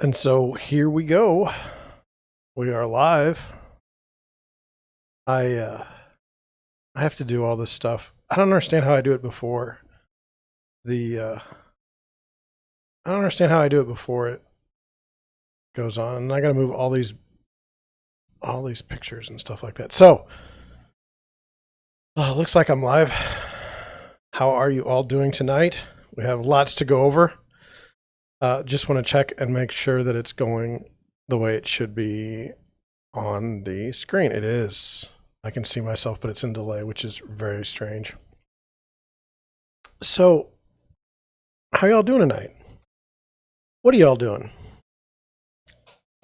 And so here we go. We are live. I have to do all this stuff. I don't understand how I do it before I don't understand how I do it before it goes on. And I got to move all these pictures and stuff like that. So, looks like I'm live. How are you all doing tonight? We have lots to go over. Just want to check and make sure that it's going the way it should be on the screen. It is. I can see myself, but it's in delay, which is very strange. So, how y'all doing tonight? What are y'all doing?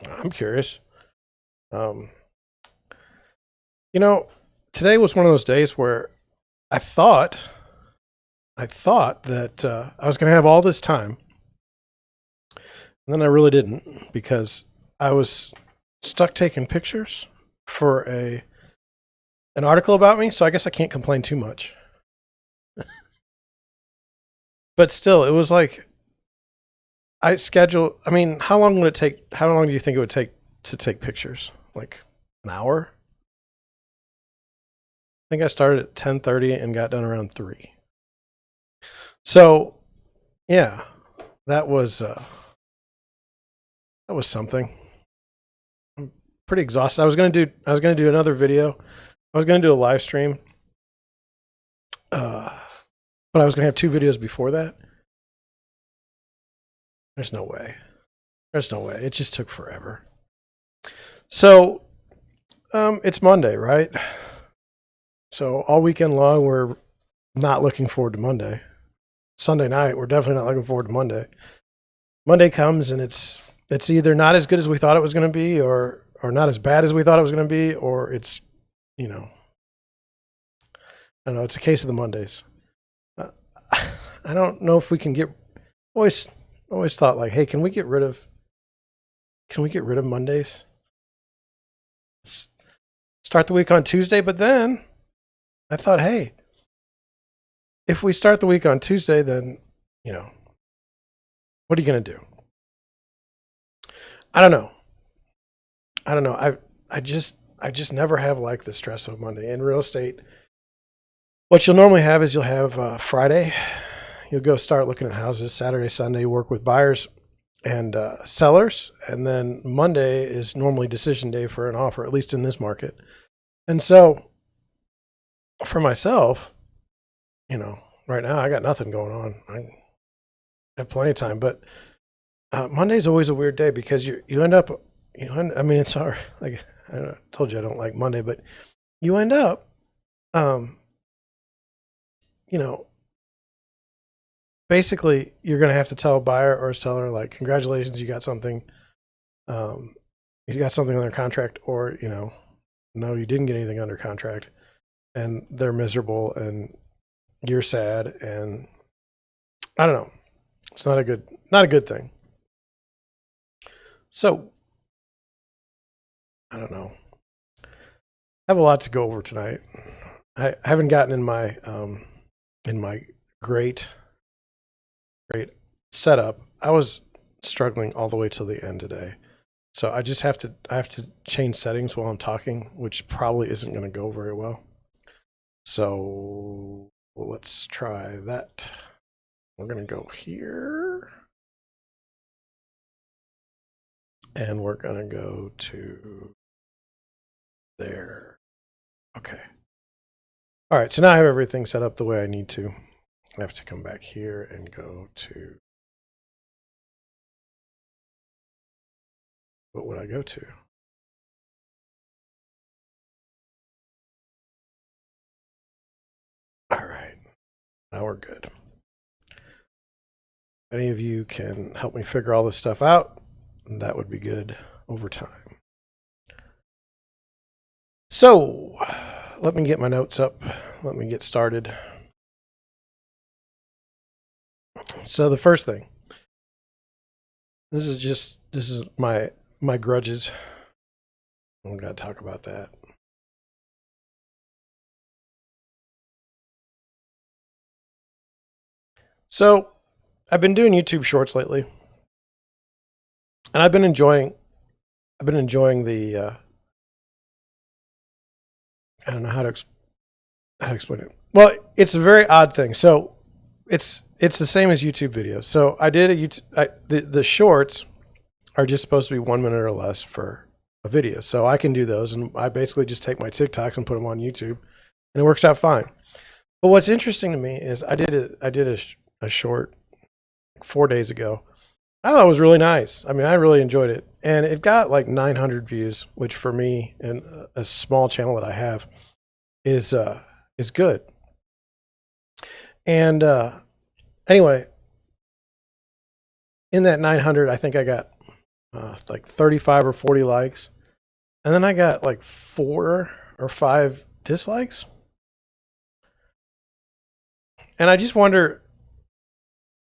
I'm curious. Today was one of those days where I thought that I was going to have all this time, and then I really didn't, because I was stuck taking pictures for an article about me. So I guess I can't complain too much. But still, it was like how long would it take? How long do you think it would take to take pictures? Like an hour? I think I started at 10:30 and got done around 3. So, yeah, that was something. I'm pretty exhausted. I was gonna do another video. I was gonna do a live stream, but I was gonna have 2 videos before that. There's no way. It just took forever. So, it's Monday, right? So all weekend long, we're not looking forward to Monday. Sunday night, we're definitely not looking forward to Monday. Monday comes and it's either not as good as we thought it was going to be, or not as bad as we thought it was going to be, or it's, I don't know. It's a case of the Mondays. I don't know if we can always thought like, hey, can we get rid of Mondays? Start the week on Tuesday, but then I thought, hey, if we start the week on Tuesday, then, what are you going to do? I don't know. I just never have liked the stress of Monday. In real estate, what you'll normally have is you'll have Friday. You'll go start looking at houses. Saturday, Sunday, work with buyers and sellers. And then Monday is normally decision day for an offer, at least in this market. And so for myself, right now I got nothing going on. I have plenty of time, but Monday's always a weird day because you end up, it's hard. Like I told you, I don't like Monday, but you end up, basically you're going to have to tell a buyer or a seller, like, congratulations, you got something under contract, or, no, you didn't get anything under contract, and they're miserable and you're sad, and I don't know. It's not a good thing. So I don't know. I have a lot to go over tonight. I haven't gotten in my great setup. I was struggling all the way till the end today. So I have to change settings while I'm talking, which probably isn't going to go very well. So let's try that. We're going to go here. And we're going to go to there. Okay. All right. So now I have everything set up the way I need to. I have to come back here and go to, what would I go to? All right. Now we're good. If any of you can help me figure all this stuff out, that would be good over time. So let me get my notes up. Let me get started. So the first thing, this is my grudges. I'm going to talk about that. So I've been doing YouTube shorts lately. And I've been enjoying the I don't know how to explain it. Well, it's a very odd thing. So it's the same as YouTube videos. So I did a YouTube. The shorts are just supposed to be 1 minute or less for a video. So I can do those, and I basically just take my TikToks and put them on YouTube, and it works out fine. But what's interesting to me is I did a short 4 days ago. I thought it was really nice. I mean, I really enjoyed it, and it got like 900 views, which for me and a small channel that I have is good. And anyway, in that 900, I think I got like 35 or 40 likes, and then I got like 4 or 5 dislikes. And I just wonder,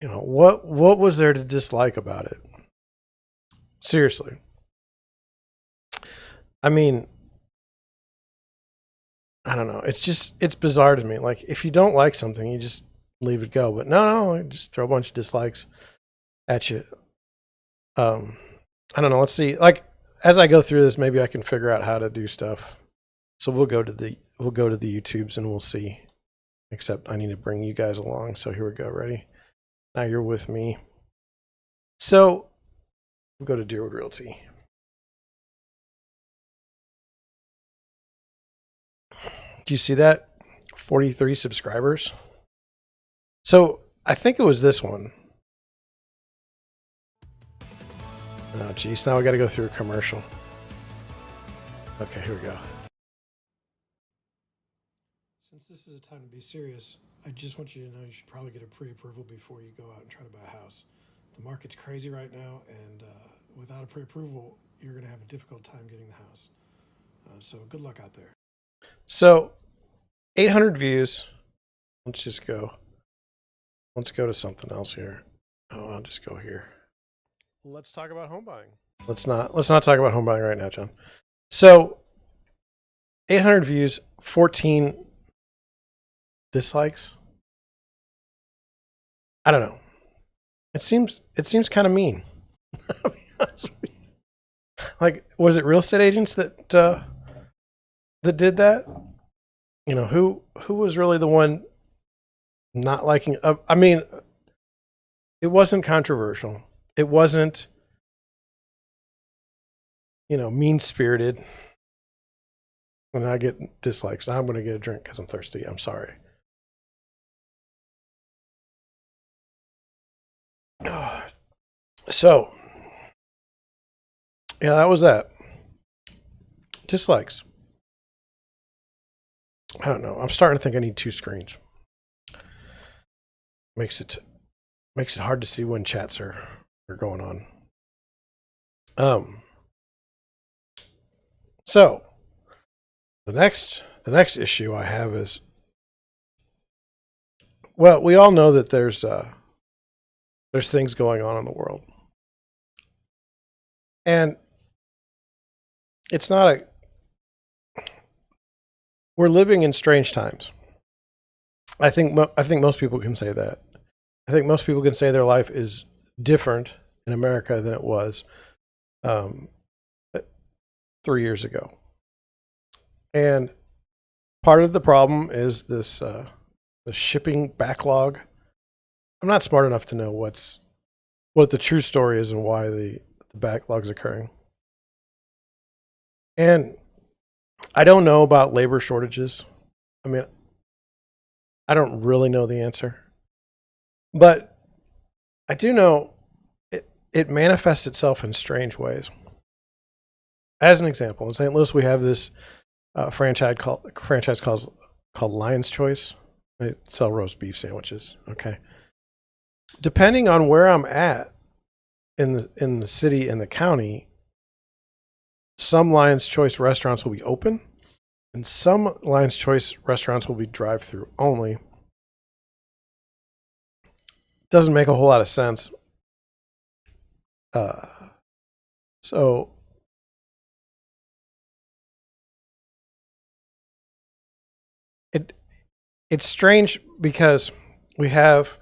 what was there to dislike about it? Seriously. I mean, I don't know. It's bizarre to me. Like, if you don't like something, you just leave it go. But no, just throw a bunch of dislikes at you. I don't know. Let's see. Like, as I go through this, maybe I can figure out how to do stuff. So we'll go to the YouTubes and we'll see. Except I need to bring you guys along. So here we go. Ready? Now you're with me. So we'll go to Deerwood Realty. Do you see that? 43 subscribers. So I think it was this one. Oh, geez. Now I got to go through a commercial. Okay, here we go. Since this is a time to be serious, I just want you to know you should probably get a pre-approval before you go out and try to buy a house. The market's crazy right now, and without a pre-approval, you're going to have a difficult time getting the house. So good luck out there. So 800 views. Let's just go. Let's go to something else here. Oh, I'll just go here. Let's talk about home buying. Let's not talk about home buying right now, John. So 800 views, 14 dislikes. I don't know. It seems kind of mean. I'll be honest with you. Like, was it real estate agents that did that? Who was really the one not liking? I mean, it wasn't controversial. It wasn't, mean-spirited. And I get dislikes. Now I'm going to get a drink because I'm thirsty. I'm sorry. So, yeah, that was that. Dislikes. I don't know. I'm starting to think I need 2 screens. Makes it hard to see when chats are going on. So the next issue I have is, well, we all know that there's things going on in the world, and we're living in strange times. I think most people can say that. I think most people can say their life is different in America than it was 3 years ago. And part of the problem is this the shipping backlog. I'm not smart enough to know what the true story is and why the backlog's occurring. And I don't know about labor shortages. I mean, I don't really know the answer. But I do know it manifests itself in strange ways. As an example, in St. Louis, we have this franchise called Lion's Choice. They sell roast beef sandwiches. Okay. Depending on where I'm at in the city and the county, some Lion's Choice restaurants will be open, and some Lion's Choice restaurants will be drive-through only. Doesn't make a whole lot of sense. So it's strange because we have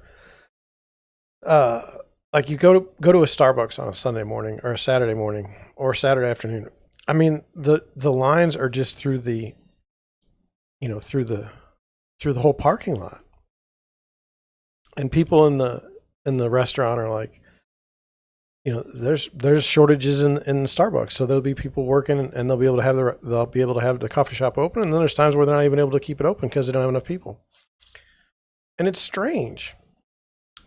like you go to a Starbucks on a Sunday morning or a Saturday morning or Saturday afternoon. I mean, the lines are just through the, through the whole parking lot. And people in the restaurant are like, there's shortages in Starbucks, so there'll be people working, and they'll be able to have the coffee shop open, and then there's times where they're not even able to keep it open because they don't have enough people. And it's strange.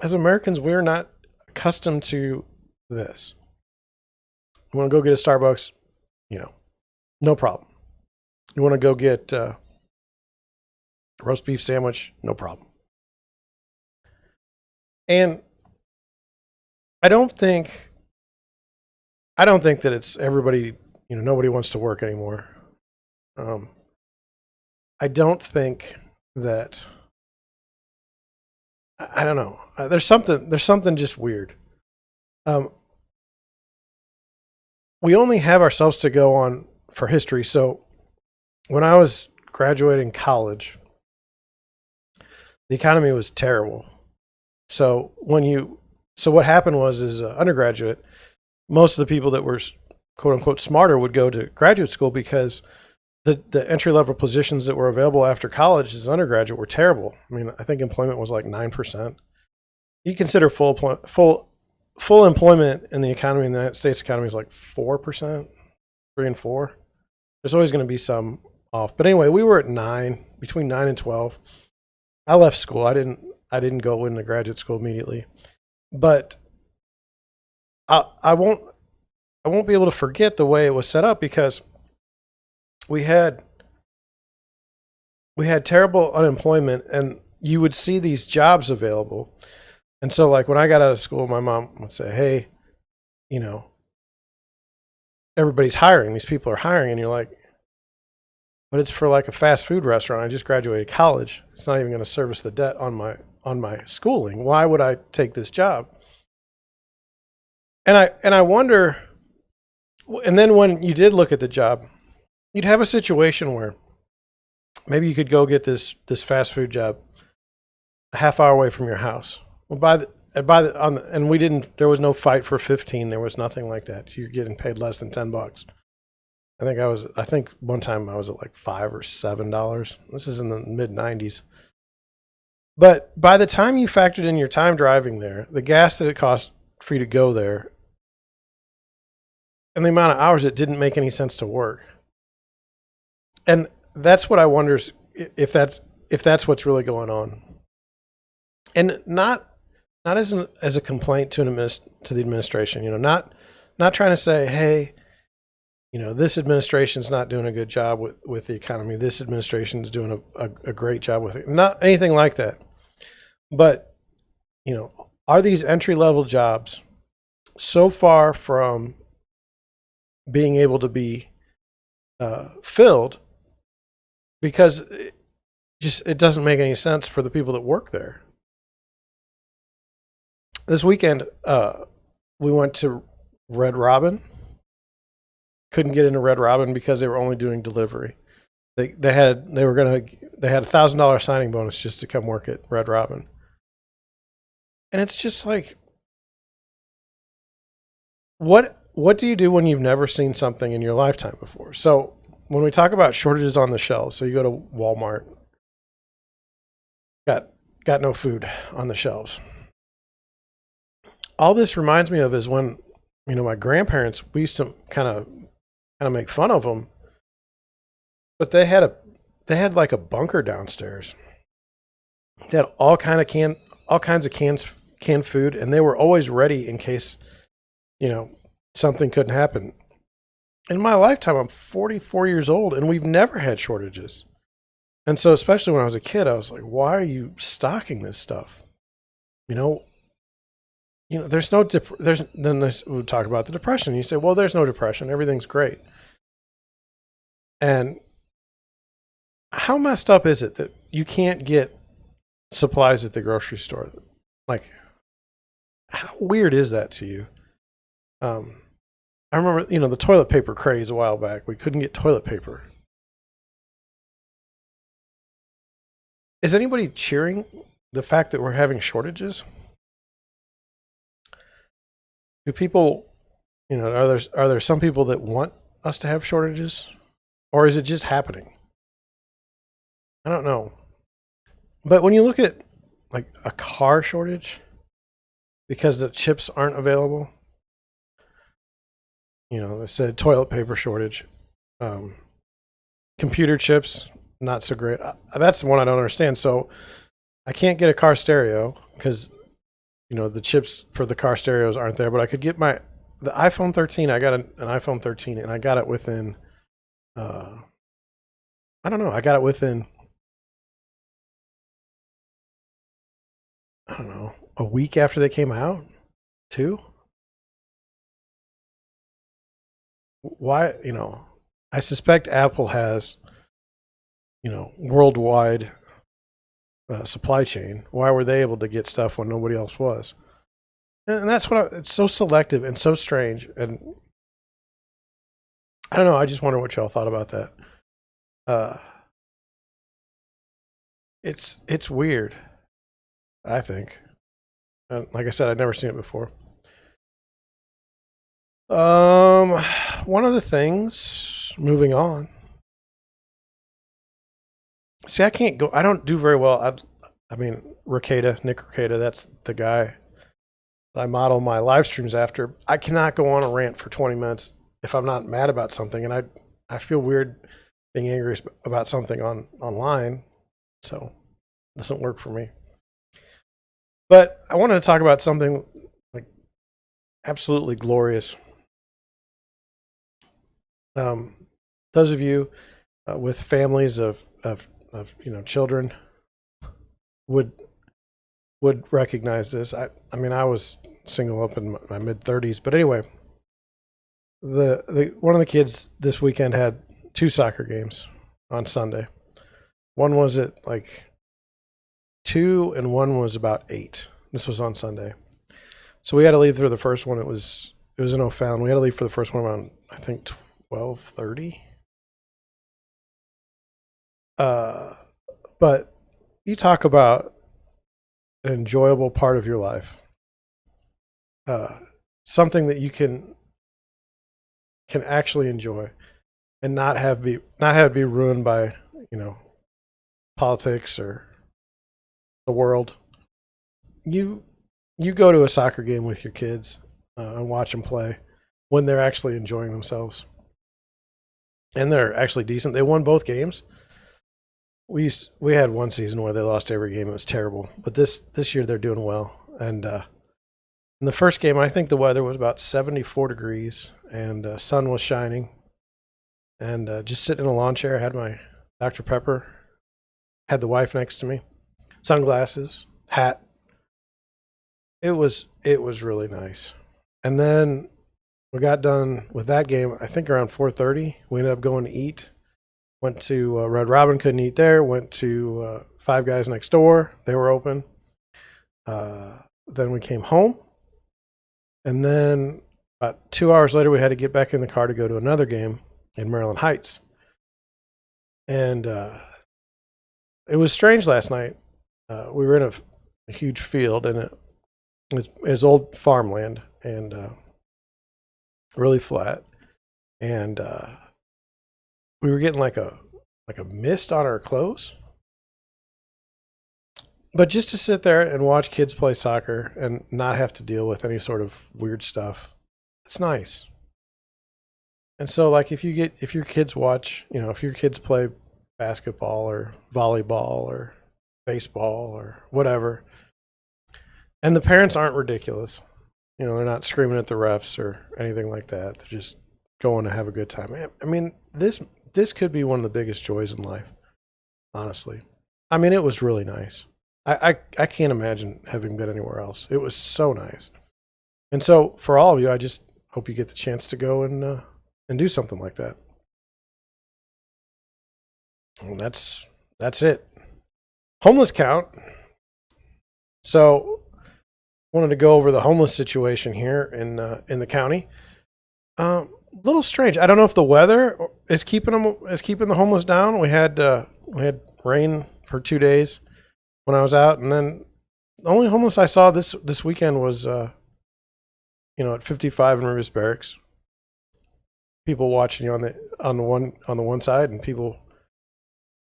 As Americans, we're not accustomed to this. You want to go get a Starbucks, no problem. You want to go get a roast beef sandwich, no problem. And I don't think that it's everybody, nobody wants to work anymore. I don't think that, I don't know. There's something just weird. We only have ourselves to go on for history. So when I was graduating college, the economy was terrible. So what happened was, as an undergraduate, most of the people that were quote unquote smarter would go to graduate school because the entry level positions that were available after college as an undergraduate were terrible. I mean, I think employment was like 9%. You consider full employment in the economy, in the United States economy, is like 4%, 3 and 4. There's always going to be some off. But anyway, we were at between 9 and 12. I left school. I didn't go into graduate school immediately. But I won't be able to forget the way it was set up, because we had terrible unemployment, and you would see these jobs available. And so, like, when I got out of school, my mom would say, hey, everybody's hiring. These people are hiring. And you're like, but it's for like a fast food restaurant. I just graduated college. It's not even going to service the debt on my schooling. Why would I take this job? And I wonder, and then when you did look at the job, you'd have a situation where maybe you could go get this fast food job a half hour away from your house. Well, there was no fight for 15. There was nothing like that. You're getting paid less than $10. I think one time I was at like $5 or $7. This is in the mid 90s. But by the time you factored in your time driving there, the gas that it cost for you to go there, and the amount of hours, it didn't make any sense to work. And that's what I wonder, if that's what's really going on. And not as a complaint to the administration, not trying to say, hey, this administration's not doing a good job with the economy. This administration's doing a great job with it. Not anything like that. But, are these entry-level jobs so far from being able to be filled because it doesn't make any sense for the people that work there? This weekend, we went to Red Robin. Couldn't get into Red Robin because they were only doing delivery. They had a $1,000 signing bonus just to come work at Red Robin. And it's just like, what do you do when you've never seen something in your lifetime before? So when we talk about shortages on the shelves, so you go to Walmart, got no food on the shelves. All this reminds me of is when, my grandparents, we used to kind of make fun of them, but they had like a bunker downstairs. They had all kinds of canned food, and they were always ready in case, something couldn't happen. In my lifetime, I'm 44 years old, and we've never had shortages. And so, especially when I was a kid, I was like, why are you stocking this stuff? There's no, then we'll talk about the depression. You say, well, there's no depression. Everything's great. And how messed up is it that you can't get supplies at the grocery store? Like, how weird is that to you? I remember, the toilet paper craze a while back. We couldn't get toilet paper. Is anybody cheering the fact that we're having shortages? do people, are there some people that want us to have shortages, or is it just happening? I don't know. But when you look at like a car shortage because the chips aren't available, they said toilet paper shortage, computer chips, not so great. That's the one I don't understand. So I can't get a car stereo because, the chips for the car stereos aren't there, but I could get the iPhone 13. I got an iPhone 13 and I got it within, I don't know. I got it within, I don't know, a week after they came out. 2. Why? I suspect Apple has, worldwide supply chain. Why were they able to get stuff when nobody else was? And that's it's so selective and so strange. And I don't know. I just wonder what y'all thought about that. It's weird, I think. And like I said, I'd never seen it before. One of the things, moving on. See, I don't do very well. Nick Rekieta, that's the guy I model my live streams after. I cannot go on a rant for 20 minutes if I'm not mad about something. And I feel weird being angry about something online. So it doesn't work for me. But I wanted to talk about something like absolutely glorious. Those of you with families of children would recognize this. I was single up in my mid 30s, but anyway, the one of the kids this weekend had 2 soccer games on Sunday. One was at like 2 and one was about 8. This was on Sunday. So we had to leave for the first one. It was in O'Fallon. We had to leave for the first one around, I think, 12:30. But you talk about an enjoyable part of your life, something that you can actually enjoy, and not have it be ruined by politics or the world. You go to a soccer game with your kids and watch them play when they're actually enjoying themselves, and they're actually decent. They won both games. We had one season where they lost every game. It was terrible. But this year they're doing well. And in the first game, I think the weather was about 74 degrees and sun was shining. And just sitting in a lawn chair, I had my Dr. Pepper, had the wife next to me, sunglasses, hat. It was really nice. And then we got done with that game, I think around 4:30. We ended up going to eat. Went to Red Robin, couldn't eat there. Went to Five Guys next door. They were open. Then we came home. And then about 2 hours later, we had to get back in the car to go to another game in Maryland Heights. And it was strange last night. We were in a huge field, and it was old farmland and really flat. And we were getting like a mist on our clothes. But just to sit there and watch kids play soccer and not have to deal with any sort of weird stuff, it's nice. And so like if your kids watch, if your kids play basketball or volleyball or baseball or whatever, and the parents aren't ridiculous, they're not screaming at the refs or anything like that. They're just going to have a good time. I mean, this could be one of the biggest joys in life, honestly. I mean, it was really nice. I can't imagine having been anywhere else. It was so nice. And so for all of you, I just hope you get the chance to go and do something like that. And that's it. Homeless count. So wanted to go over the homeless situation here in the county. A little strange. I don't know if the weather is keeping the homeless down. We had rain for 2 days when I was out, and then the only homeless I saw this weekend was at 55 in Rivers Barracks, people watching you on the one side, and people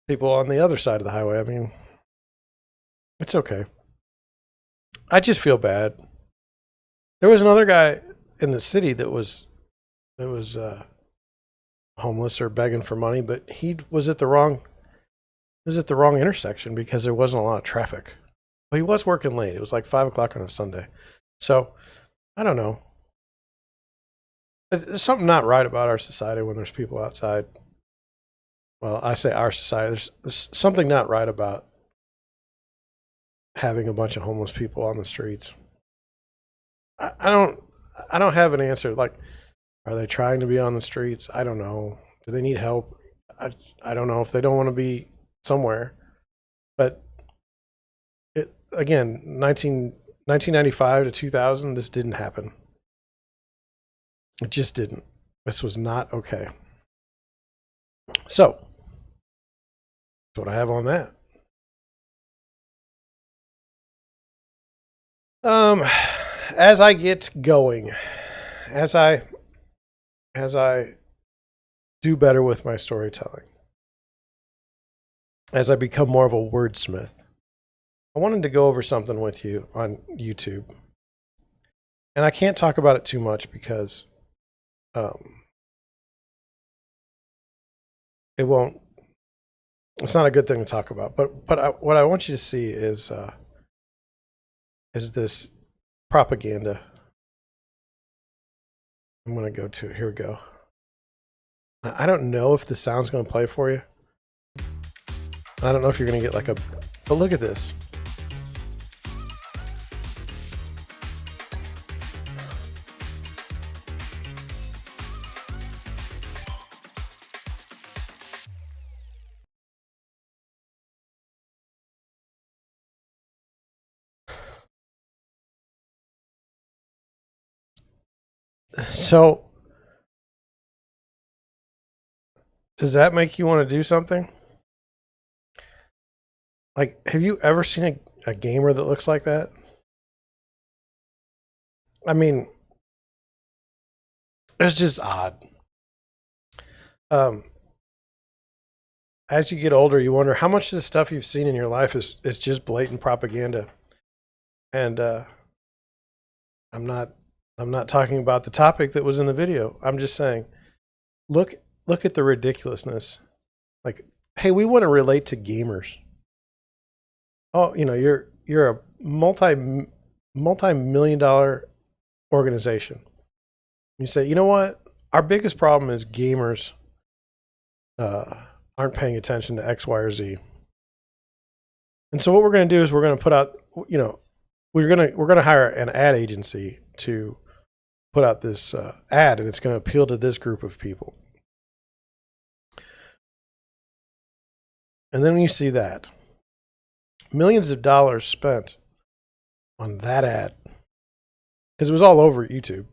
on the other side of the highway. I mean, it's okay. I just feel bad. There was another guy in the city that was homeless or begging for money, but he was at the wrong intersection because there wasn't a lot of traffic. Well, he was working late. It was like 5 o'clock on a Sunday. So I don't know. There's something not right about our society when there's people outside. Well, I say our society. There's something not right about having a bunch of homeless people on the streets. I don't have an answer. Like, are they trying to be on the streets? I don't know. Do they need help? I don't know if they don't want to be somewhere. But again, 1995 to 2000, this didn't happen. It just didn't. This was not okay. So, that's what I have on that. As I get going, as I do better with my storytelling, as I become more of a wordsmith, I wanted to go over something with you on YouTube. And I can't talk about it too much because it's not a good thing to talk about. But what I want you to see is this propaganda. I'm going to go to it. Here we go. I don't know if the sound's going to play for you. I don't know if you're going to get but look at this. So, does that make you want to do something? Like, have you ever seen a gamer that looks like that? I mean, it's just odd. As you get older, you wonder how much of the stuff you've seen in your life is just blatant propaganda. And I'm not talking about the topic that was in the video. I'm just saying, look at the ridiculousness. Like, hey, we want to relate to gamers. Oh, you're a multi-million-dollar organization. You say, you know what? Our biggest problem is gamers aren't paying attention to X, Y, or Z. And so what we're going to do is we're going to put out, we're going to hire an ad agency to put out this ad, and it's going to appeal to this group of people. And then when you see that, millions of dollars spent on that ad, because it was all over YouTube.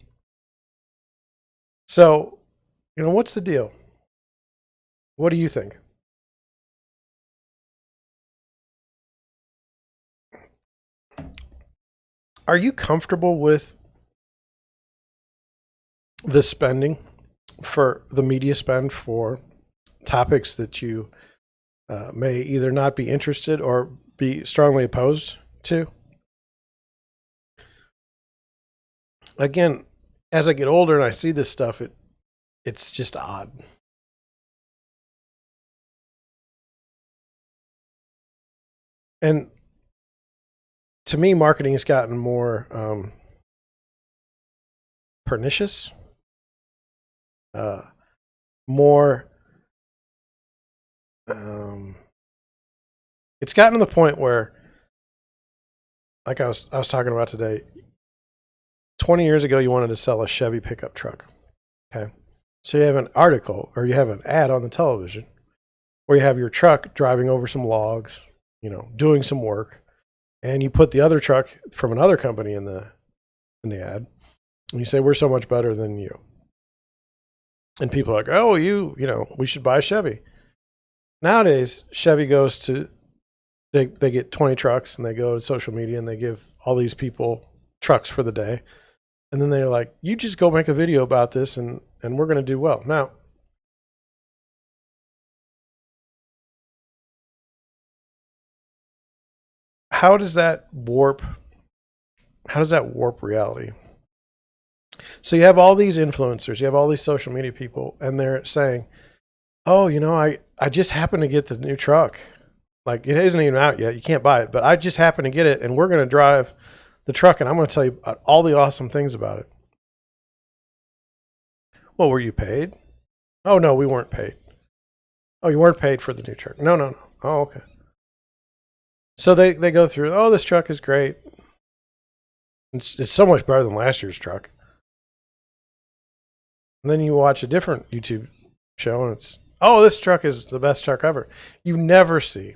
So, what's the deal? What do you think? Are you comfortable with the spending for the media spend for topics that you may either not be interested or be strongly opposed to? Again, as I get older and I see this stuff, it's just odd. And to me, marketing has gotten more pernicious, more. It's gotten to the point where, like I was talking about today, 20 years ago, you wanted to sell a Chevy pickup truck. Okay. So you have an article or you have an ad on the television where you have your truck driving over some logs, doing some work, and you put the other truck from another company in the ad, and you say, we're so much better than you. And people are like, oh, we should buy a Chevy. Nowadays, Chevy goes to, they get 20 trucks and they go to social media and they give all these people trucks for the day. And then they're like, you just go make a video about this and we're going to do well. Now, how does that warp reality? So you have all these influencers, you have all these social media people, and they're saying, oh, I just happened to get the new truck. Like, it isn't even out yet. You can't buy it, but I just happened to get it, and we're going to drive the truck, and I'm going to tell you about all the awesome things about it. Well, were you paid? Oh, no, we weren't paid. Oh, you weren't paid for the new truck? No. Oh, okay. So they go through, oh, this truck is great. It's so much better than last year's truck. And then you watch a different YouTube show, and it's, oh, this truck is the best truck ever. You never see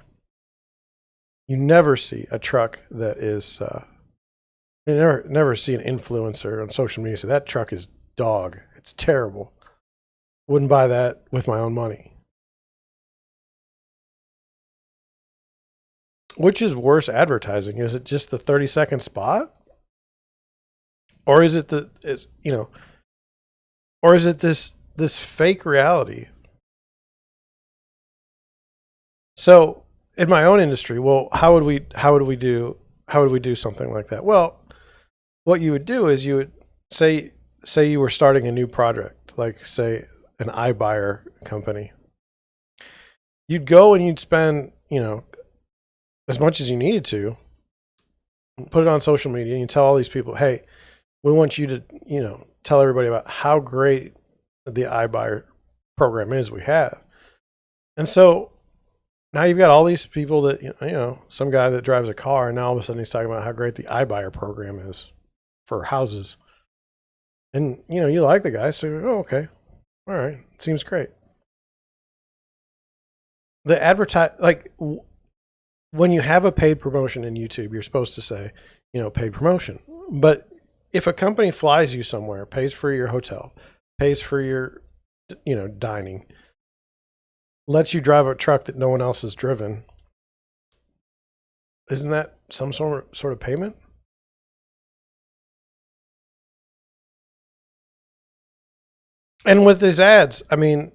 a truck that is, you never see an influencer on social media say, that truck is dog. It's terrible. Wouldn't buy that with my own money. Which is worse advertising? Is it just the 30-second spot? Or is it or is it this fake reality? So in my own industry, well, how would we do something like that? Well, what you would do is you would say you were starting a new project, like say an iBuyer company. You'd go and you'd spend, as much as you needed to, put it on social media, and you tell all these people, hey, we want you to, tell everybody about how great the iBuyer program is we have. And so now you've got all these people that, some guy that drives a car, and now all of a sudden he's talking about how great the iBuyer program is for houses. And, you like the guy, so, oh, okay. All right. Seems great. The when you have a paid promotion in YouTube, you're supposed to say, paid promotion. But if a company flies you somewhere, pays for your hotel, pays for your, dining, lets you drive a truck that no one else has driven, isn't that some sort of payment? And with these ads, I mean,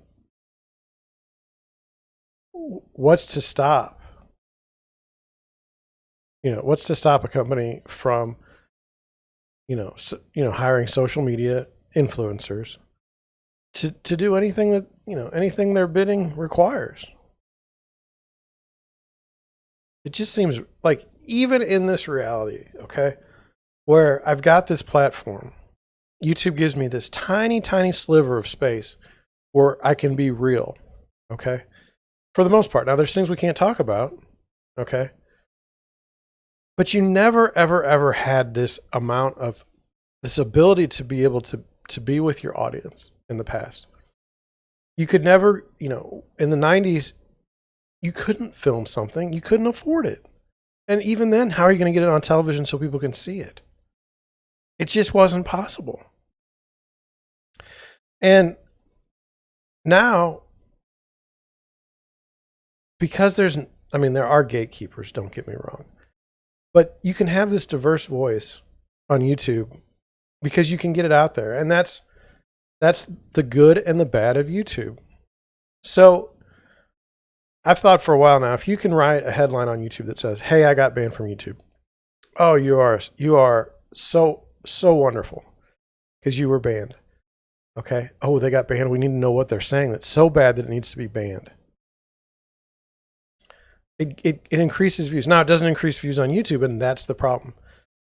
what's to stop? What's to stop a company from, hiring social media influencers to do anything that, anything their bidding requires? It just seems like, even in this reality, okay, where I've got this platform, YouTube gives me this tiny, tiny sliver of space where I can be real, okay, for the most part. Now, there's things we can't talk about, okay, but you never, ever, ever had this amount of this ability to be able to be with your audience in the past. You could never, in the 90s, you couldn't film something. You couldn't afford it. And even then, how are you going to get it on television so people can see it? It just wasn't possible. And now, because there are gatekeepers, don't get me wrong, but you can have this diverse voice on YouTube because you can get it out there. And that's the good and the bad of YouTube. So I've thought for a while now, if you can write a headline on YouTube that says, hey, I got banned from YouTube. Oh, you are so wonderful because you were banned. Okay. Oh, they got banned. We need to know what they're saying that's so bad that it needs to be banned. It increases views. Now, it doesn't increase views on YouTube, and that's the problem.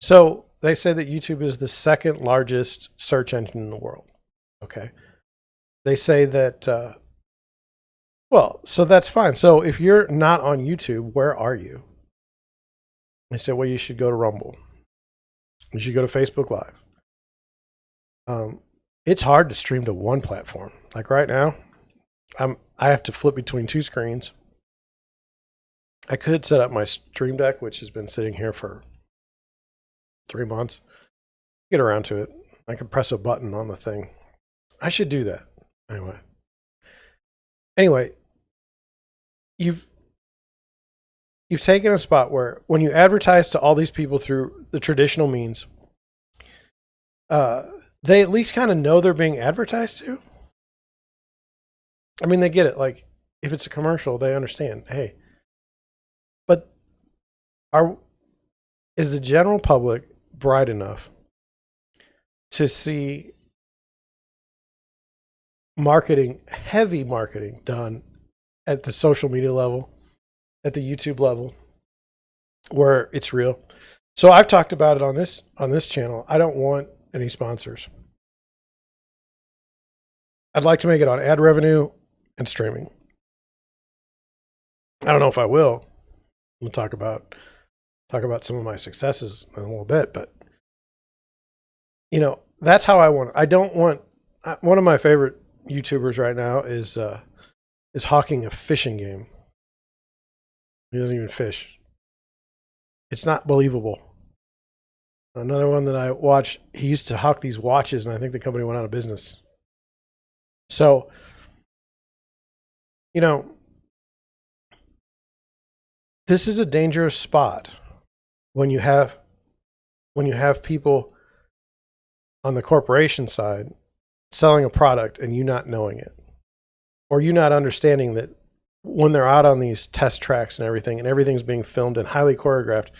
So they say that YouTube is the second largest search engine in the world. Okay. They say that, so that's fine. So if you're not on YouTube, where are you? They say, well, you should go to Rumble. You should go to Facebook Live. It's hard to stream to one platform. Like right now, I have to flip between two screens. I could set up my Stream Deck, which has been sitting here for 3 months. Get around to it. I can press a button on the thing. I should do that. Anyway, you've taken a spot where when you advertise to all these people through the traditional means, they at least kind of know they're being advertised to. I mean, they get it. Like, if it's a commercial, they understand. Hey, but is the general public bright enough to see marketing, heavy marketing done at the social media level, at the YouTube level, where it's real? So I've talked about it on this channel. I don't want any sponsors. I'd like to make it on ad revenue and streaming. I don't know if I will. We'll talk about some of my successes in a little bit, but that's how I want it. I don't want, one of my favorite YouTubers right now is hawking a fishing game. He doesn't even fish. It's not believable. Another one that I watch, he used to hawk these watches, and I think the company went out of business. So, this is a dangerous spot when you have people on the corporation side selling a product and you not knowing it, or you not understanding that when they're out on these test tracks and everything's being filmed and highly choreographed.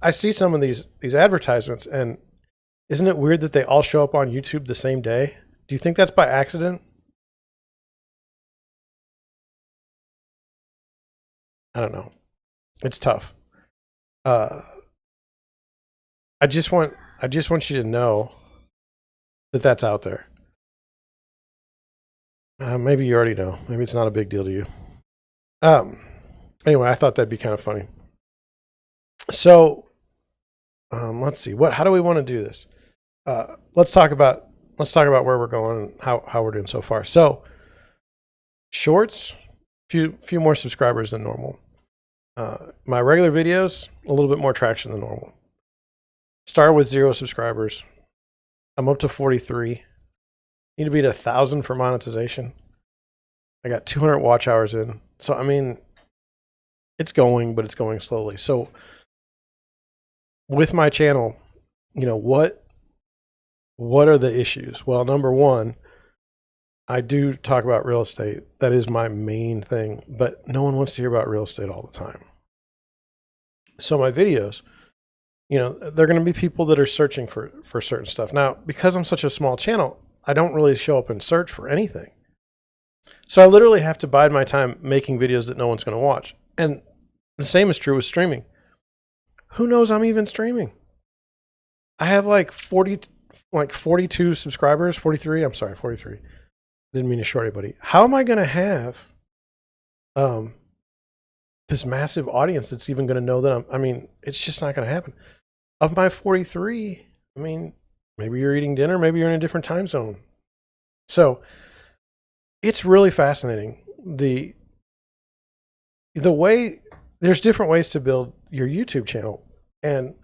I see some of these advertisements, and isn't it weird that they all show up on YouTube the same day? Do you think that's by accident? I don't know. It's tough. I just want you to know that that's out there. Maybe you already know. Maybe it's not a big deal to you. Anyway, I thought that'd be kind of funny. So, let's see. How do we want to do this? Let's talk about where we're going and how we're doing so far. So, shorts, few more subscribers than normal. My regular videos, a little bit more traction than normal. Started with 0 subscribers. I'm up to 43. Need to be at 1,000 for monetization. I got 200 watch hours in. So, I mean, it's going, but it's going slowly. So, with my channel, what are the issues? Well, number one, I do talk about real estate. That is my main thing, but no one wants to hear about real estate all the time. So my videos, they're going to be people that are searching for certain stuff. Now, because I'm such a small channel, I don't really show up and search for anything. So I literally have to bide my time making videos that no one's going to watch. And the same is true with streaming. Who knows I'm even streaming? I have like 42 subscribers, 43. I'm sorry, 43. Didn't mean to short anybody. How am I going to have this massive audience that's even going to know that it's just not going to happen. Of my 43, maybe you're eating dinner, maybe you're in a different time zone. So it's really fascinating. The way, there's different ways to build your YouTube channel, and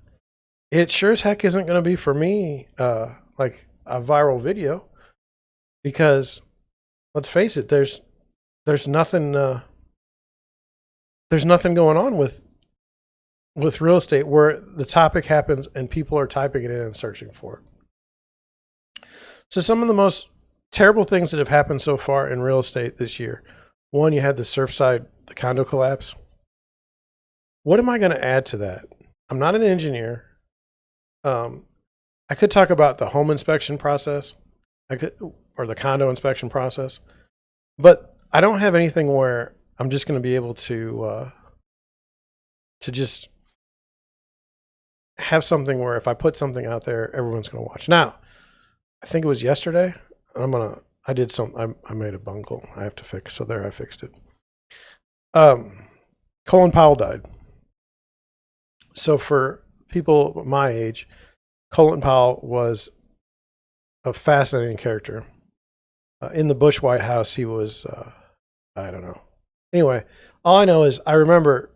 it sure as heck isn't going to be for me like a viral video, because let's face it, there's nothing going on with real estate where the topic happens and people are typing it in and searching for it. So some of the most terrible things that have happened so far in real estate this year. One, you had the condo collapse. What am I going to add to that? I'm not an engineer. I could talk about the home inspection process, or the condo inspection process, but I don't have anything where I'm just going to be able to just have something where if I put something out there, everyone's going to watch. Now, I think it was yesterday. I made a bungle I have to fix. So there, I fixed it. Colin Powell died. So for people my age, Colin Powell was a fascinating character. In the Bush White House, he was, I don't know. Anyway, all I know is I remember,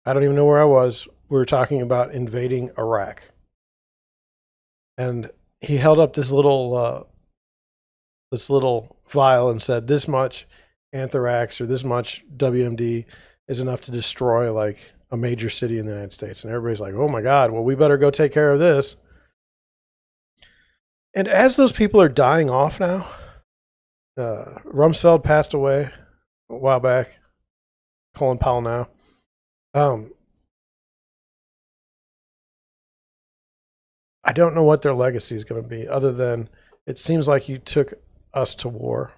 I don't even know where I was. We were talking about invading Iraq. And he held up this little vial and said, this much anthrax or this much WMD is enough to destroy like a major city in the United States. And everybody's like, oh my God, well, we better go take care of this. And as those people are dying off now, Rumsfeld passed away a while back. Colin Powell now. I don't know what their legacy is going to be, other than it seems like you took us to war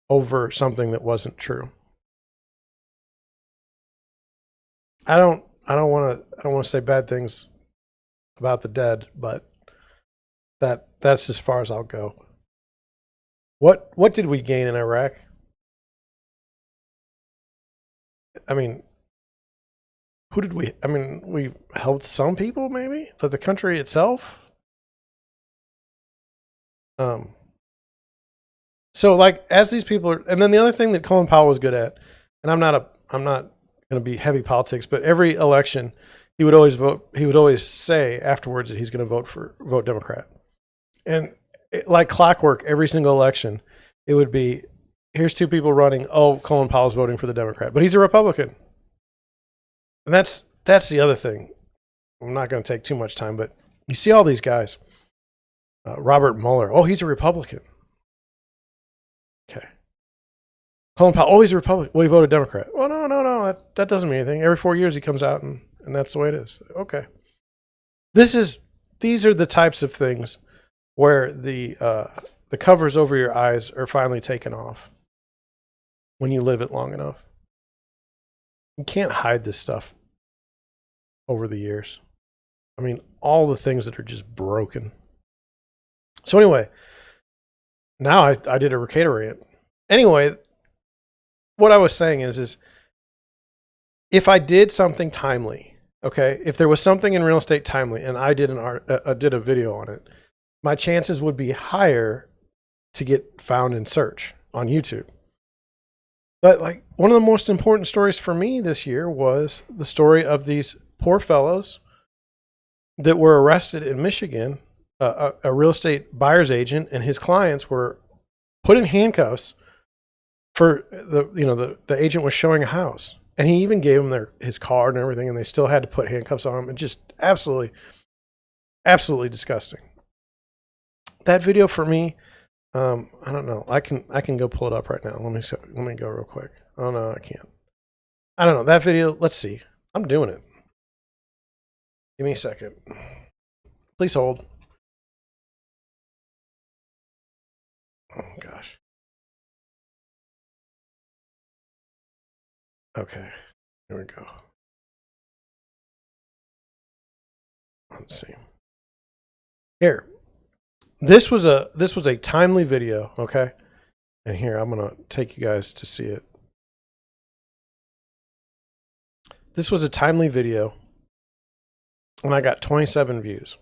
over something that wasn't true. I don't want to say bad things about the dead, but that's as far as I'll go. What did we gain in Iraq? I mean, who did we? I mean, we helped some people, maybe, but the country itself. So like as these people are, and then the other thing that Colin Powell was good at, and I'm not going to be heavy politics, but every election he would always vote. He would always say afterwards that he's going to vote Democrat, and like clockwork, every single election, it would be, here's two people running. Oh, Colin Powell's voting for the Democrat, but he's a Republican. And that's the other thing. I'm not going to take too much time, but you see all these guys. Robert Mueller. Oh, he's a Republican. Okay. Colin Powell. Oh, he's a Republican. Well, he voted Democrat. Well, no. That doesn't mean anything. Every 4 years he comes out and that's the way it is. Okay. These are the types of things where the covers over your eyes are finally taken off when you live it long enough. You can't hide this stuff over the years. I mean, all the things that are just broken. So anyway, now I did a Recator rant. Anyway, what I was saying is if I did something timely, okay, if there was something in real estate timely and I did did a video on it, my chances would be higher to get found in search on YouTube. But like one of the most important stories for me this year was the story of these poor fellows that were arrested in Michigan. A real estate buyer's agent and his clients were put in handcuffs for the agent was showing a house, and he even gave them his card and everything, and they still had to put handcuffs on him. And just absolutely disgusting. That video for me, I don't know. I can go pull it up right now. Let me go real quick. Oh no, I can't. I don't know that video. Let's see. I'm doing it. Give me a second. Please hold. Oh gosh. Okay. Here we go. Let's see. Here. This was a timely video, okay? And here I'm going to take you guys to see it. This was a timely video and I got 27 views.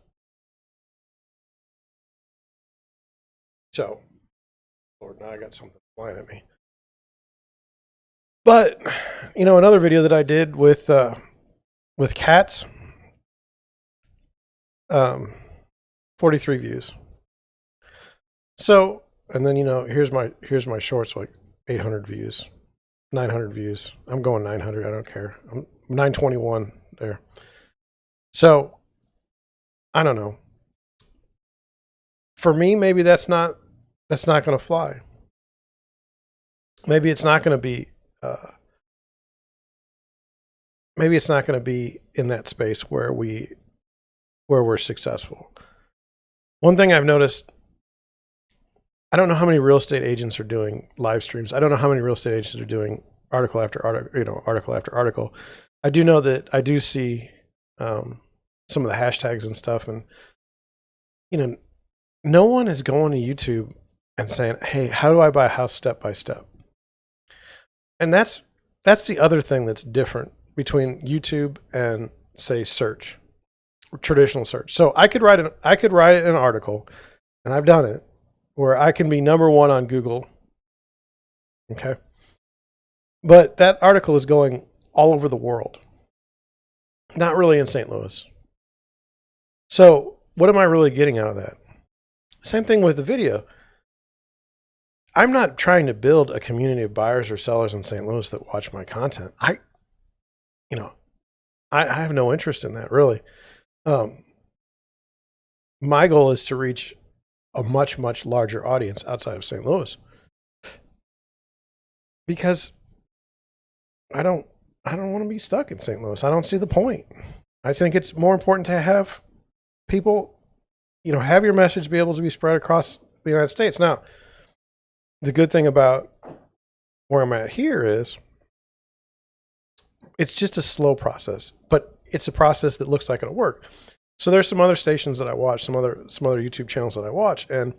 So, Lord, now I got something flying at me. But, another video that I did with cats, 43 views. So, and then, here's my shorts, like 800 views, 900 views. I'm going 900. I don't care. I'm 921 there. So, I don't know. For me, maybe that's not going to fly. Maybe it's not going to be. Maybe it's not going to be in that space where we're successful. One thing I've noticed, I don't know how many real estate agents are doing live streams. I don't know how many real estate agents are doing article after article. I do know that I do see some of the hashtags and stuff, and no one is going to YouTube and saying, "Hey, how do I buy a house step by step?" And that's the other thing that's different between YouTube and, say, search, traditional search. So I could write an article, and I've done it, where I can be number one on Google. Okay. But that article is going all over the world, not really in St. Louis. So what am I really getting out of that? Same thing with the video. I'm not trying to build a community of buyers or sellers in St. Louis that watch my content. I have no interest in that, really. my goal is to reach a much, much larger audience outside of St. Louis, because I don't want to be stuck in St. Louis. I don't see the point. I think it's more important to have people, have your message be able to be spread across the United States. Now, the good thing about where I'm at here is it's just a slow process, but it's a process that looks like it'll work. So there's some other stations that I watch, some other YouTube channels that I watch, and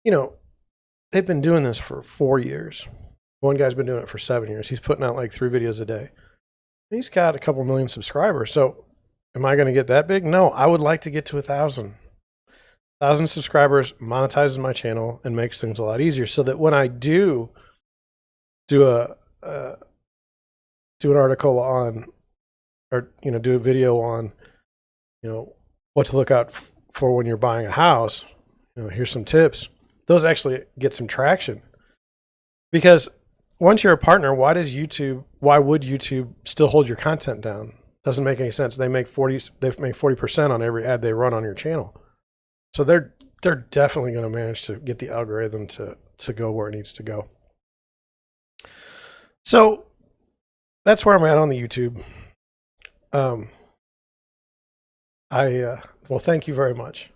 they've been doing this for 4 years. One guy's been doing it for 7 years. He's putting out like 3 videos a day. He's got a couple million subscribers. So am I going to get that big? No, I would like to get to 1,000. 1,000 subscribers monetizes my channel and makes things a lot easier, so that when I do an article on, or do a video on, what to look out for when you're buying a house, here's some tips. Those actually get some traction, because once you're a partner, why would YouTube still hold your content down? Doesn't make any sense. They make 40% on every ad they run on your channel. So they're definitely going to manage to get the algorithm to go where it needs to go. So that's where I'm at on the YouTube. Well, thank you very much.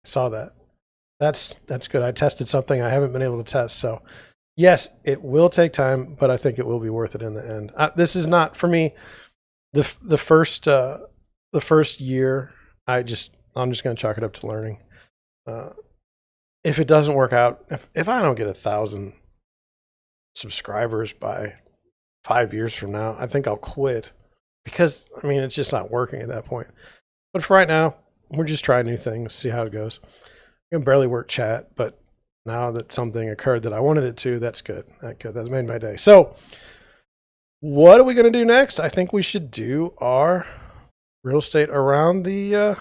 I saw that. That's good. I tested something I haven't been able to test. So yes, it will take time, but I think it will be worth it in the end. This is not for me. The first year, I'm just going to chalk it up to learning. If it doesn't work out, if I don't get 1,000 subscribers by 5 years from now, I think I'll quit, because it's just not working at that point. But for right now, we're just trying new things, see how it goes. I can barely work chat, but now that something occurred that I wanted it to, that's good. That made my day. So what are we going to do next? I think we should do our real estate around the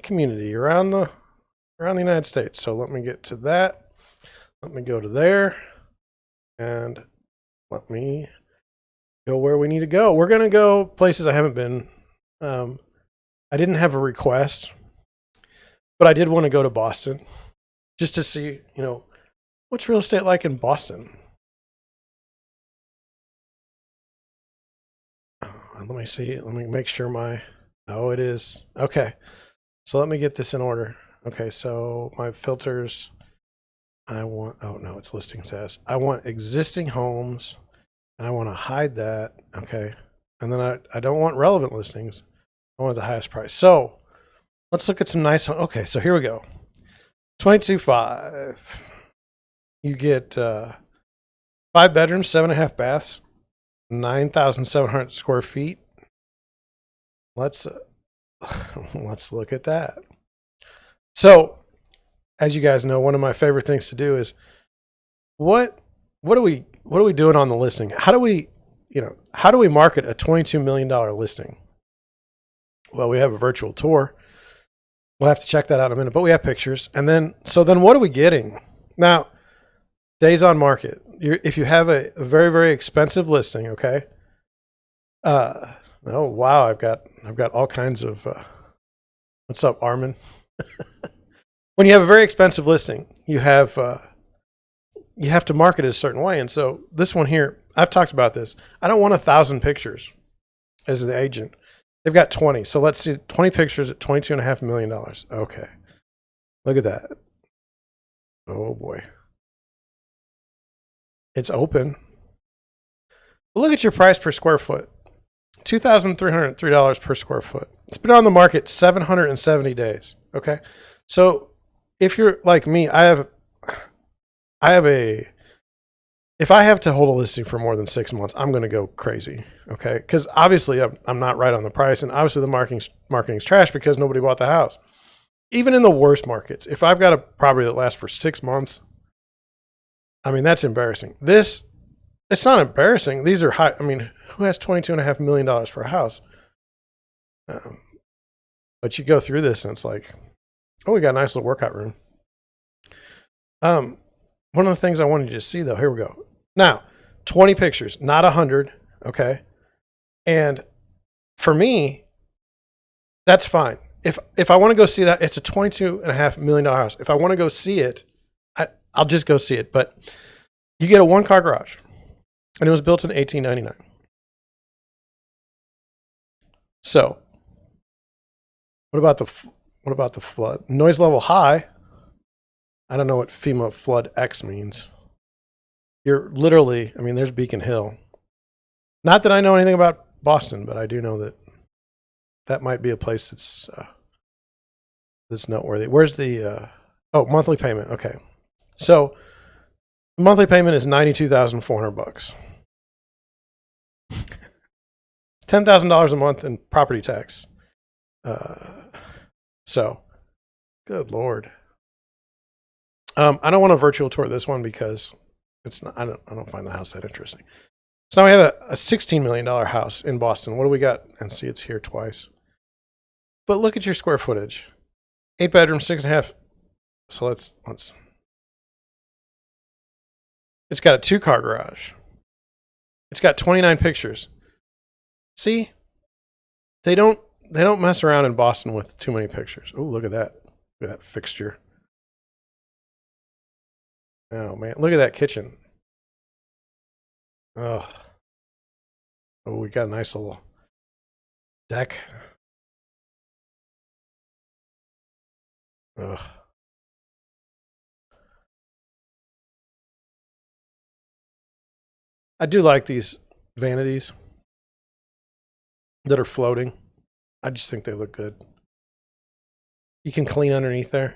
community, around the United States. So let me get to that. Let me go to there, and let me go where we need to go. We're going to go places I haven't been. I didn't have a request, but I did want to go to Boston just to see, what's real estate like in Boston. Let me see. Let me make sure oh, it is. Okay. So let me get this in order. Okay. So my filters, oh no, it's listing status. I want existing homes, and I want to hide that. Okay. And then I don't want relevant listings. I want the highest price. So let's look at some nice homes. Okay. So here we go. 22.5. You get 5 bedrooms, 7.5 baths, 9,700 square feet. Let's look at that. So, as you guys know, one of my favorite things to do is what are we doing on the listing? How do we market a $22 million listing? Well, we have a virtual tour. We'll have to check that out in a minute, but we have pictures. And then what are we getting? Now, days on market. If you have a very, very expensive listing, okay. Oh wow, I've got all kinds of. What's up, Armin? When you have a very expensive listing, you have to market it a certain way. And so this one here, I've talked about this. I don't want 1,000 pictures as the agent. They've got 20. So let's see, 20 pictures at $22.5 million. Okay, look at that. Oh boy. It's open. Look at your price per square foot. $2,303 per square foot. It's been on the market 770 days. Okay. So if you're like me, if I have to hold a listing for more than 6 months, I'm going to go crazy. Okay. Because obviously I'm not right on the price, and obviously the marketing's trash because nobody bought the house. Even in the worst markets, if I've got a property that lasts for 6 months, that's embarrassing. It's not embarrassing. These are high. Who has $22.5 million for a house? But you go through this and it's like, oh, we got a nice little workout room. One of the things I wanted you to see though, here we go. Now, 20 pictures, not 100. Okay. And for me, that's fine. if I want to go see that, it's a $22.5 million house. If I want to go see it, I'll just go see it. But you get a 1-car garage, and it was built in 1899. So, what about the flood? Noise level high. I don't know what FEMA flood X means. You're literally, I mean, there's Beacon Hill. Not that I know anything about Boston, but I do know that might be a place that's noteworthy. Where's the monthly payment? Okay, so monthly payment is $92,400. $10,000 a month in property tax. So, good Lord. I don't want to virtual tour this one because it's not. I don't find the house that interesting. So now we have a $16 million house in Boston. What do we got? And see, it's here twice. But look at your square footage. 8 bedrooms, 6.5. So let's. It's got a 2-car garage. It's got 29 pictures. See, they don't mess around in Boston with too many pictures. Oh, look at that. Look at that fixture. Oh man, look at that kitchen. Oh, we got a nice little deck. Ugh. I do like these vanities that are floating. I just think they look good. You can clean underneath there.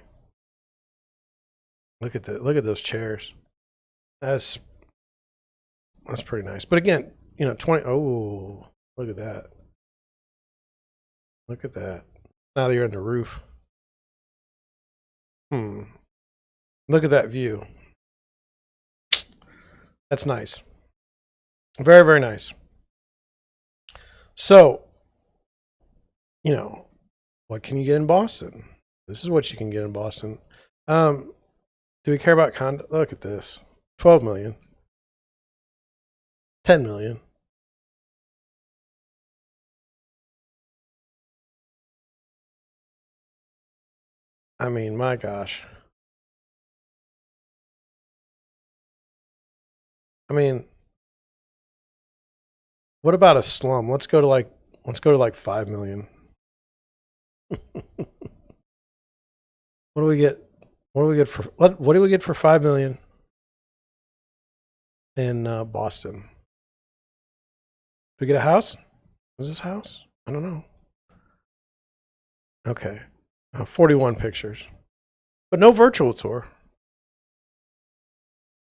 Look at those chairs. That's pretty nice. But again, 20. Oh, look at that. Look at that. Now that you're on the roof. Look at that view. That's nice. Very, very nice. So, what can you get in Boston? This is what you can get in Boston. Do we care about condo? Look at this. 12 million. 10 million. I mean, my gosh. I mean, what about a slum? Let's go to like 5 million. What do we get? What do we get for 5 million in Boston? Do we get a house? Is this house? I don't know. Okay. 41 pictures. But no virtual tour.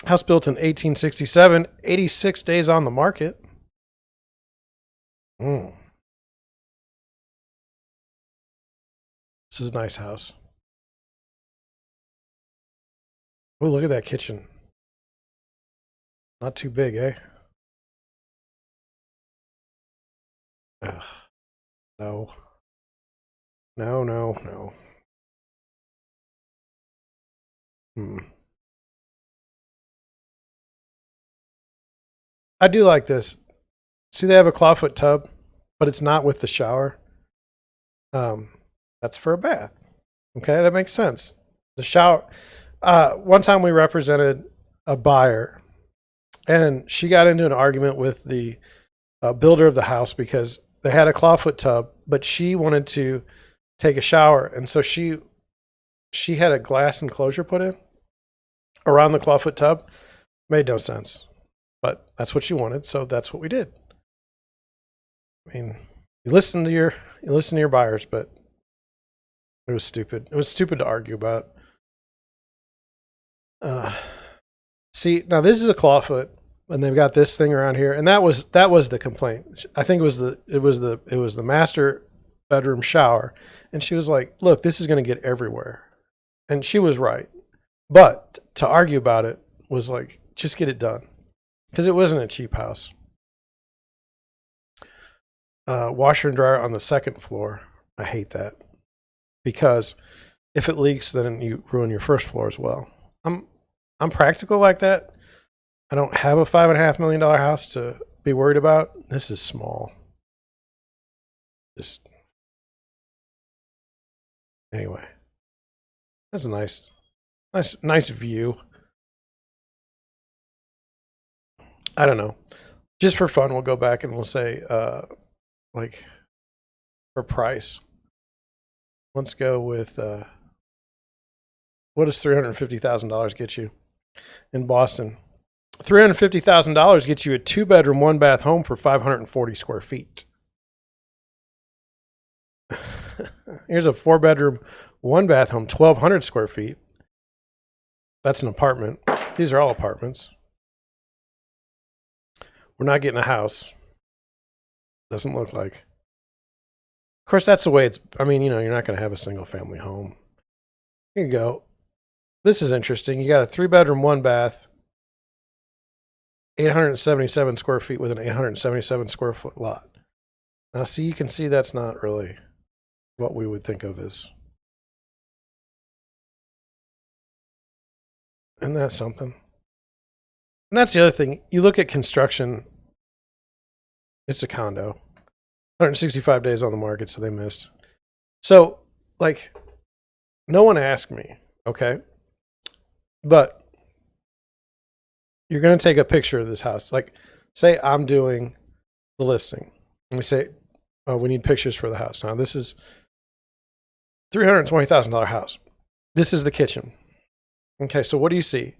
House built in 1867, 86 days on the market. This is a nice house. Oh, look at that kitchen. Not too big, eh? Ugh. No. No. I do like this. See, they have a clawfoot tub, but it's not with the shower. That's for a bath. Okay, that makes sense. The shower. One time we represented a buyer, and she got into an argument with the builder of the house because they had a clawfoot tub, but she wanted to take a shower, and so she had a glass enclosure put in around the clawfoot tub. Made no sense, but that's what she wanted, so that's what we did. I mean, you listen to your buyers, but it was stupid. It was stupid to argue about. See, now this is a clawfoot, and they've got this thing around here, and that was the complaint. I think it was the master bedroom shower, and she was like, "Look, this is going to get everywhere," and she was right. But to argue about it was like, just get it done, because it wasn't a cheap house. Washer and dryer on the second floor. I hate that, because if it leaks, then you ruin your first floor as well. I'm practical like that. I don't have a $5.5 million house to be worried about. This is small. Just Anyway, that's a nice view. I don't know. Just for fun, we'll go back and we'll say, like, for price. Let's go with what does $350,000 get you in Boston? $350,000 gets you a 2-bedroom, 1-bath home for 540 square feet. Here's a 4-bedroom, 1-bath home, 1,200 square feet. That's an apartment. These are all apartments. We're not getting a house. Doesn't look like. Of course, that's the way it's, I mean, you're not going to have a single family home. Here you go. This is interesting. You got a 3-bedroom, 1-bath, 877 square feet with an 877 square foot lot. Now, see, you can see that's not really what we would think of as. Isn't that something? And that's the other thing. You look at construction, it's a condo. 165 days on the market, so they missed. So, like, no one asked me, okay? But you're going to take a picture of this house. Like, say I'm doing the listing. And we say, oh, we need pictures for the house. Now, this is $320,000 house. This is the kitchen. Okay, so what do you see?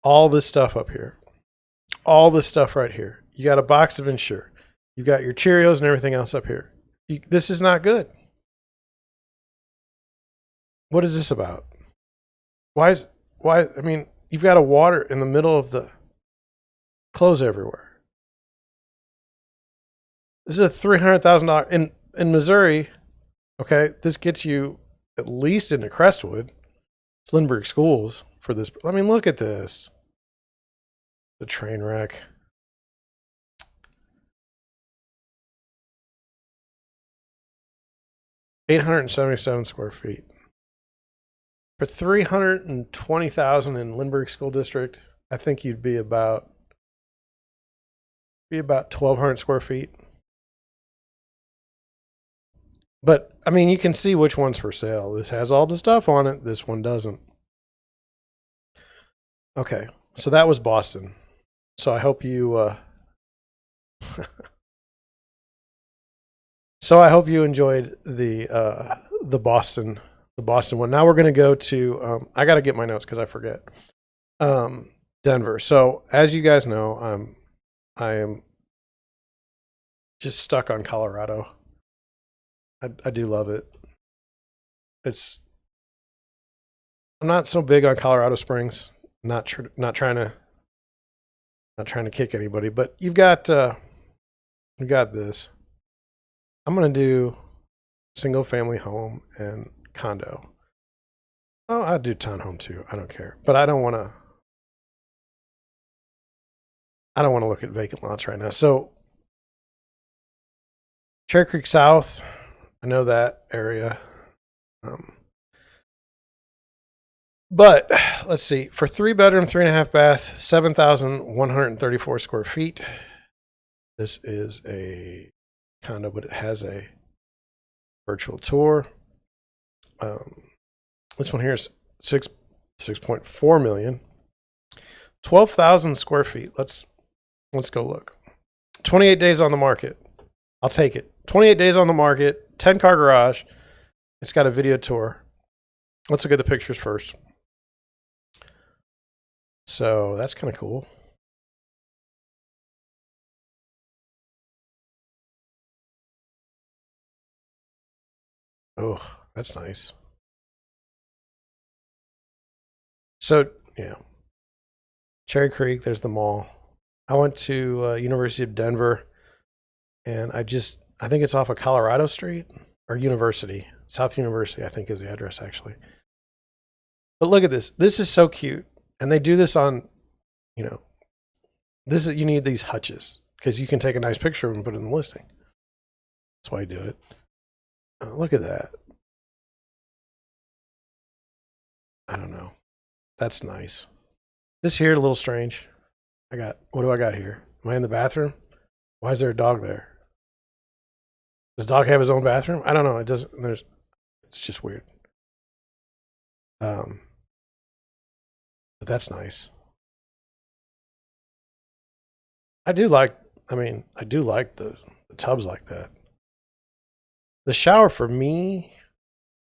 All this stuff up here. All this stuff right here. You got a box of Ensure. You got your Cheerios and everything else up here. This is not good. What is this about? Why, I mean, you've got a water in the middle of the clothes everywhere. This is a $300,000 in Missouri. Okay, this gets you at least into Crestwood. It's Lindbergh Schools for this. I mean, look at this. The train wreck. $877 square feet. For $320,000 in Lindbergh School District, I think you'd be about 1,200 square feet. But I mean, you can see which one's for sale. This has all the stuff on it. This one doesn't. Okay, so that was Boston. So I hope you. So I hope you enjoyed the Boston one. Now we're going to go to. I got to get my notes because I forget. Denver. So as you guys know, I am just stuck on Colorado. I do love it. I'm not so big on Colorado Springs. Not trying to kick anybody, but you got this. I'm going to do single family home and condo. Oh, I'd do townhome too. I don't care. But I don't want to look at vacant lots right now. So Cherry Creek South, I know that area. But let's see. For 3-bedroom, 3.5 bath, 7,134 square feet. This is a condo, but it has a virtual tour. This one here is 6.4 million. 12,000 square feet. Let's go look. 28 days on the market. I'll take it. 28 days on the market. 10-car garage. It's got a video tour. Let's look at the pictures first. So that's kind of cool. Oh, that's nice. So, yeah. Cherry Creek, there's the mall. I went to University of Denver, and I think it's off of Colorado Street or University. South University, I think, is the address, actually. But look at this. This is so cute. And they do this on, you need these hutches because you can take a nice picture of them and put it in the listing. That's why I do it. Look at that. I don't know. That's nice. This here, a little strange. What do I got here? Am I in the bathroom? Why is there a dog there? Does the dog have his own bathroom? I don't know. It doesn't, it's just weird. But that's nice. I do like the tubs like that. The shower for me,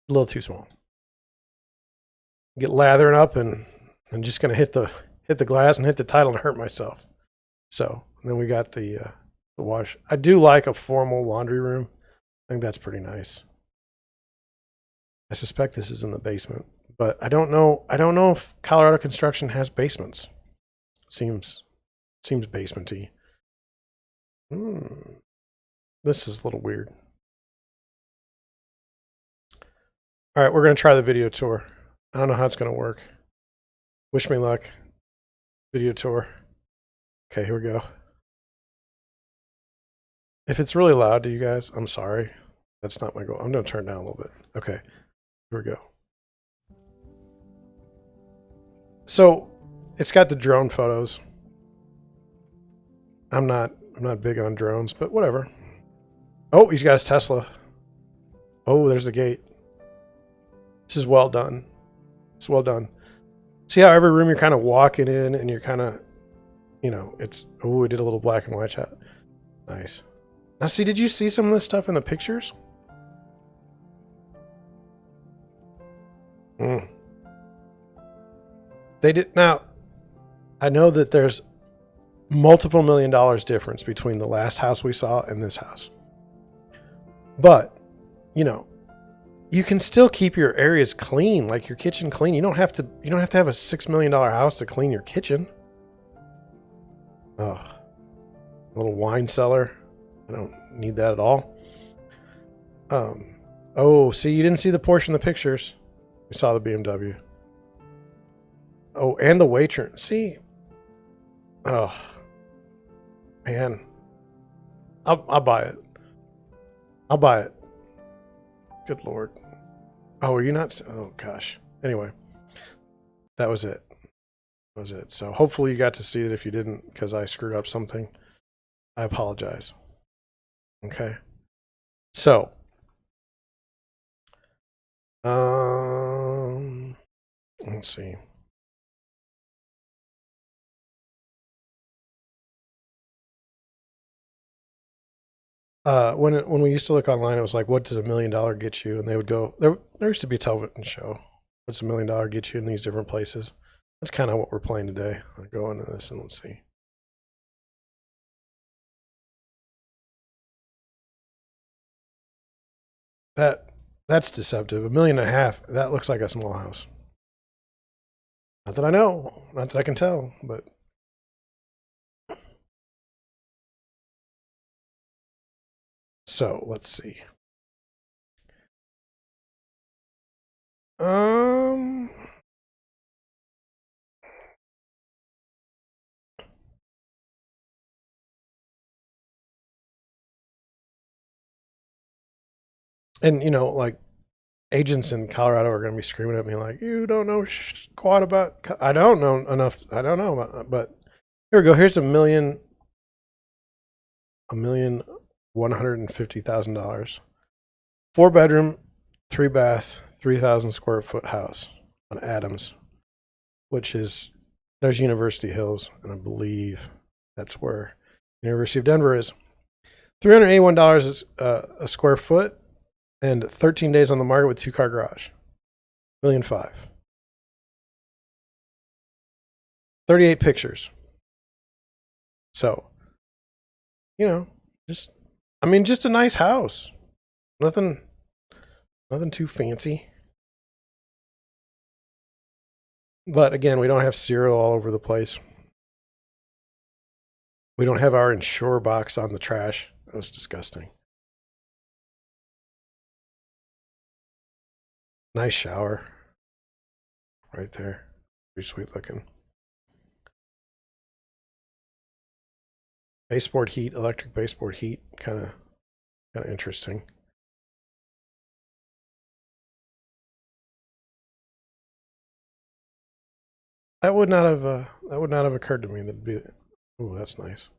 a little too small. Get lathering up and I'm just gonna hit the glass and hit the title and hurt myself. So then we got the wash. I do like a formal laundry room. I think that's pretty nice. I suspect this is in the basement, but I don't know. I don't know if Colorado construction has basements. Seems basementy. This is a little weird. All right, we're gonna try the video tour. I don't know how it's gonna work. Wish me luck. Video tour. Okay, here we go. If it's really loud to you guys, I'm sorry. That's not my goal. I'm gonna turn it down a little bit. Okay, here we go. So it's got the drone photos. I'm not big on drones, but whatever. Oh, he's got his Tesla. Oh, there's the gate. This is well done. It's well done. See how every room you're kind of walking in and you're kind of, you know, it's, oh, we did a little black and white shot. Nice. Now, see, did you see some of this stuff in the pictures? They did. Now, I know that there's multiple $1 million difference between the last house we saw and this house. But, you know, you can still keep your areas clean, like your kitchen clean. You don't have to have a $6 million house to clean your kitchen. Oh, a little wine cellar. I don't need that at all. Oh, see, you didn't see the Porsche in the pictures. We saw the BMW. Oh, and the waitress. See? Oh, man. I'll buy it. I'll buy it. Good Lord. Oh, are you not? Oh, gosh. Anyway, that was it. That was it. So hopefully you got to see it. If you didn't, because I screwed up something, I apologize. Okay. So, let's see. When we used to look online, it was like, what does $1 million get you? And they would go, there used to be a television show. What's $1 million get you in these different places? That's kind of what we're playing today. I'll go into this and let's see. That's deceptive. $1.5 million. That looks like a small house. Not that I know, not that I can tell, but so let's see. And you know, like agents in Colorado are going to be screaming at me like, "You don't know squat about." I don't know enough. I don't know about, but here we go. Here's $1,150,000. 4-bedroom, 3-bath, 3,000 square foot house on Adams, which is there's University Hills, and I believe that's where University of Denver is. $381 a square foot, and 13 days on the market with 2-car garage. $1.5 million. 38 pictures. So, you know, just a nice house. Nothing too fancy. But again, we don't have cereal all over the place. We don't have our Ensure box on the trash. That was disgusting. Nice shower. Right there. Pretty sweet looking. Baseboard heat, electric baseboard heat. Kind of interesting. That would not have occurred to me. That'd be, oh, that's nice.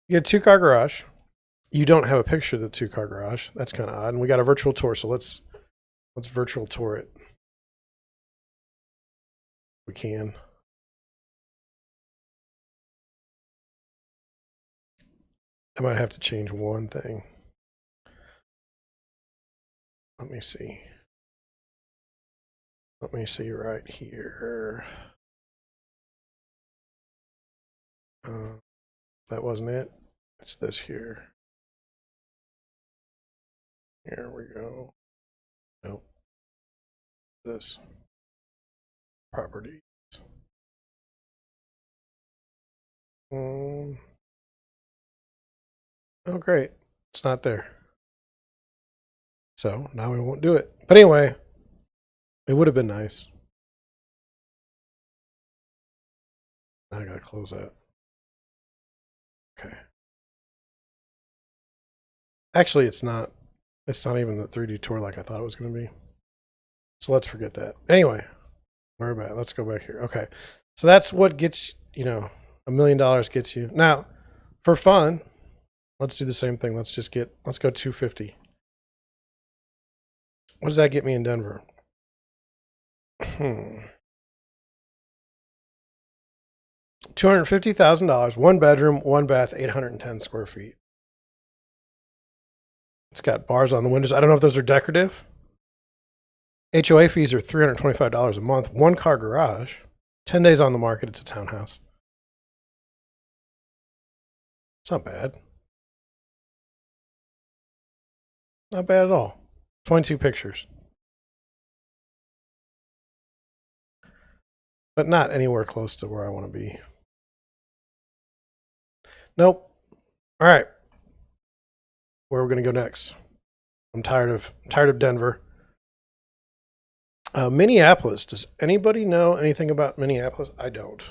You get a 2-car garage. You don't have a picture of the 2-car garage. That's kind of odd. And we got a virtual tour, so let's Let's virtual tour it. We can. I might have to change one thing. Let me see. Let me see right here. That wasn't it. It's this here. Here we go. Nope. This. Properties. Oh, great. It's not there. So now we won't do it. But anyway, it would have been nice. Now I got to close that. Okay. Actually, it's not. It's not even the 3D tour like I thought it was going to be. So let's forget that. Anyway, we're back. Let's go back here. Okay. So that's what gets, you know, $1 million gets you. Now, for fun, let's do the same thing. Let's go 250. What does that get me in Denver? $250,000, 1 bedroom, 1 bath, 810 square feet. It's got bars on the windows. I don't know if those are decorative. HOA fees are $325 a month. 1 car garage. 10 days on the market. It's a townhouse. It's not bad. Not bad at all. 22 pictures. But not anywhere close to where I want to be. Nope. All right. Where are we going to go next? I'm tired of Denver. Minneapolis. Does anybody know anything about Minneapolis? I don't.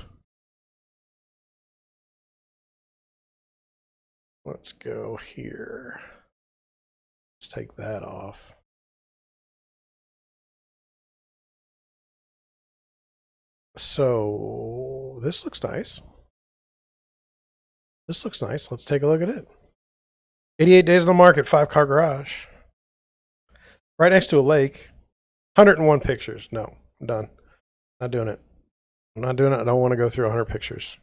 Let's go here. Let's take that off. So this looks nice. This looks nice. Let's take a look at it. 88 days on the market, 5-car garage. Right next to a lake. 101 pictures. No, I'm done. Not doing it. I'm not doing it. I don't want to go through 100 pictures.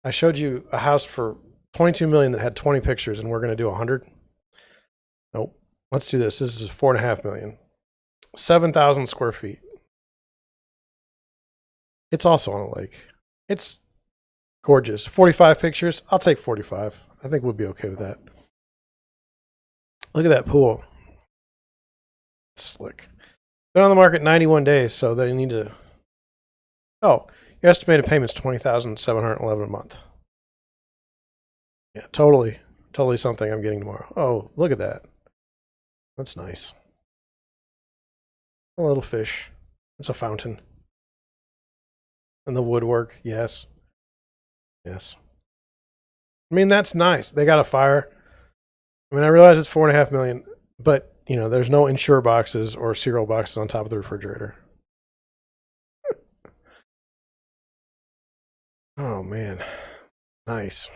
I showed you a house for $22 million that had 20 pictures, and we're going to do 100. Nope. Let's do this. This is $4.5 million. 7,000 square feet. It's also on a lake. It's gorgeous. 45 pictures. I'll take 45. I think we'll be okay with that. Look at that pool. It's slick. Been on the market 91 days, so they need to. Oh, your estimated payment's $20,711 a month. Yeah, totally something I'm getting tomorrow. Oh, look at that. That's nice. A little fish. It's a fountain. And the woodwork, yes. Yes. I mean, that's nice. They got a fire. I mean, I realize it's $4.5 million, but you know, there's no insure boxes or cereal boxes on top of the refrigerator. Oh man, nice.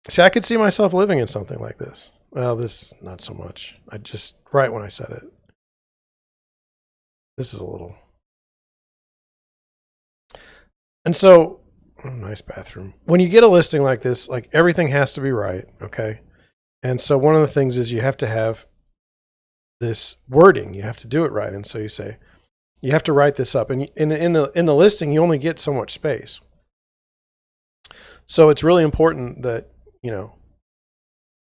See, I could see myself living in something like this. Well, this not so much. I just right when I said it. This is a little. And so, oh, nice bathroom. When you get a listing like this, like everything has to be right, okay? And so one of the things is you have to have this wording. You have to do it right. And so you say, you have to write this up. And in the listing, you only get so much space. So it's really important that, you know,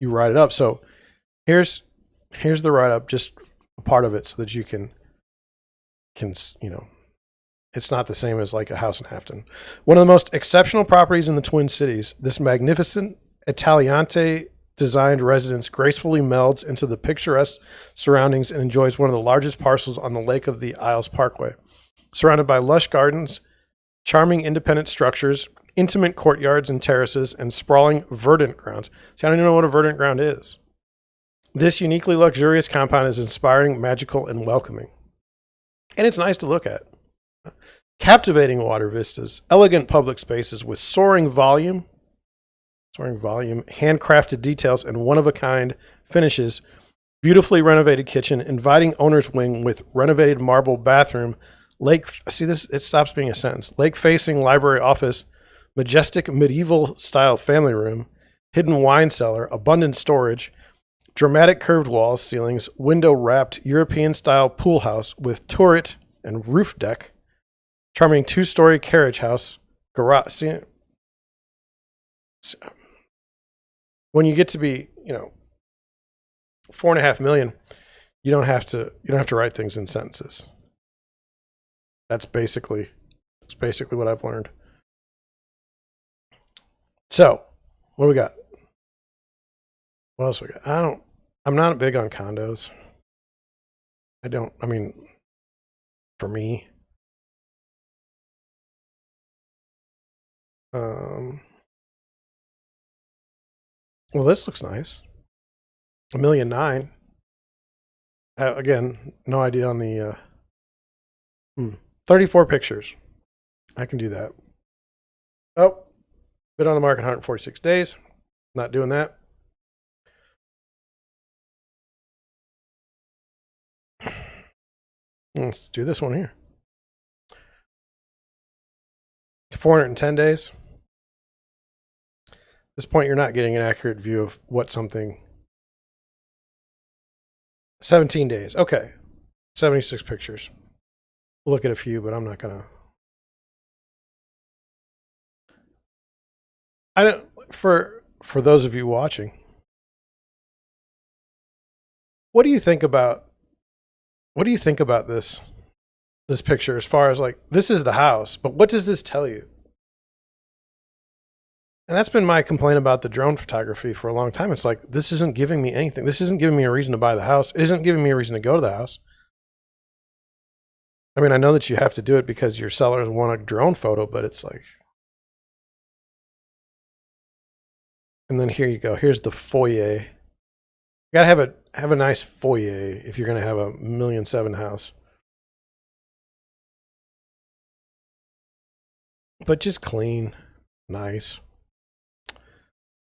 you write it up. So here's the write-up, just a part of it so that you can, you know, it's not the same as like a house in Afton. One of the most exceptional properties in the Twin Cities, this magnificent Italiante designed residence gracefully melds into the picturesque surroundings and enjoys one of the largest parcels on the Lake of the Isles Parkway. Surrounded by lush gardens, charming independent structures, intimate courtyards and terraces, and sprawling verdant grounds. See, I don't even know what a verdant ground is. This uniquely luxurious compound is inspiring, magical, and welcoming. And it's nice to look at. Captivating water vistas, elegant public spaces with soaring volume, handcrafted details, and one-of-a-kind finishes Beautifully renovated kitchen, inviting owner's wing with renovated marble bathroom, lake. See this? It stops being a sentence. Lake facing library office, majestic medieval style family room, hidden wine cellar, abundant storage, dramatic curved walls, ceilings, window wrapped European style pool house with turret and roof deck, charming 2-story carriage house, garage. See, when you get to be, 4.5 million, you don't have to write things in sentences. That's basically what I've learned. So, what do we got? What else we got? I'm not big on condos. For me. Well, this looks nice. 1.9 million. Again, no idea on the 34 pictures. I can do that. Oh, been on the market 146 days. Not doing that. Let's do this one here. 410 days. At this point, you're not getting an accurate view of what something. 17 days. Okay. 76 pictures. We'll look at a few, but I'm not going to. I don't, for those of you watching, what do you think about this picture as far as like, this is the house, but what does this tell you? And that's been my complaint about the drone photography for a long time. It's like, this isn't giving me anything. This isn't giving me a reason to buy the house. It isn't giving me a reason to go to the house. I mean, I know that you have to do it because your sellers want a drone photo, but it's like, and then here you go. Here's the foyer. You gotta have a nice foyer if you're gonna have a 1.7 million house. But just clean, nice,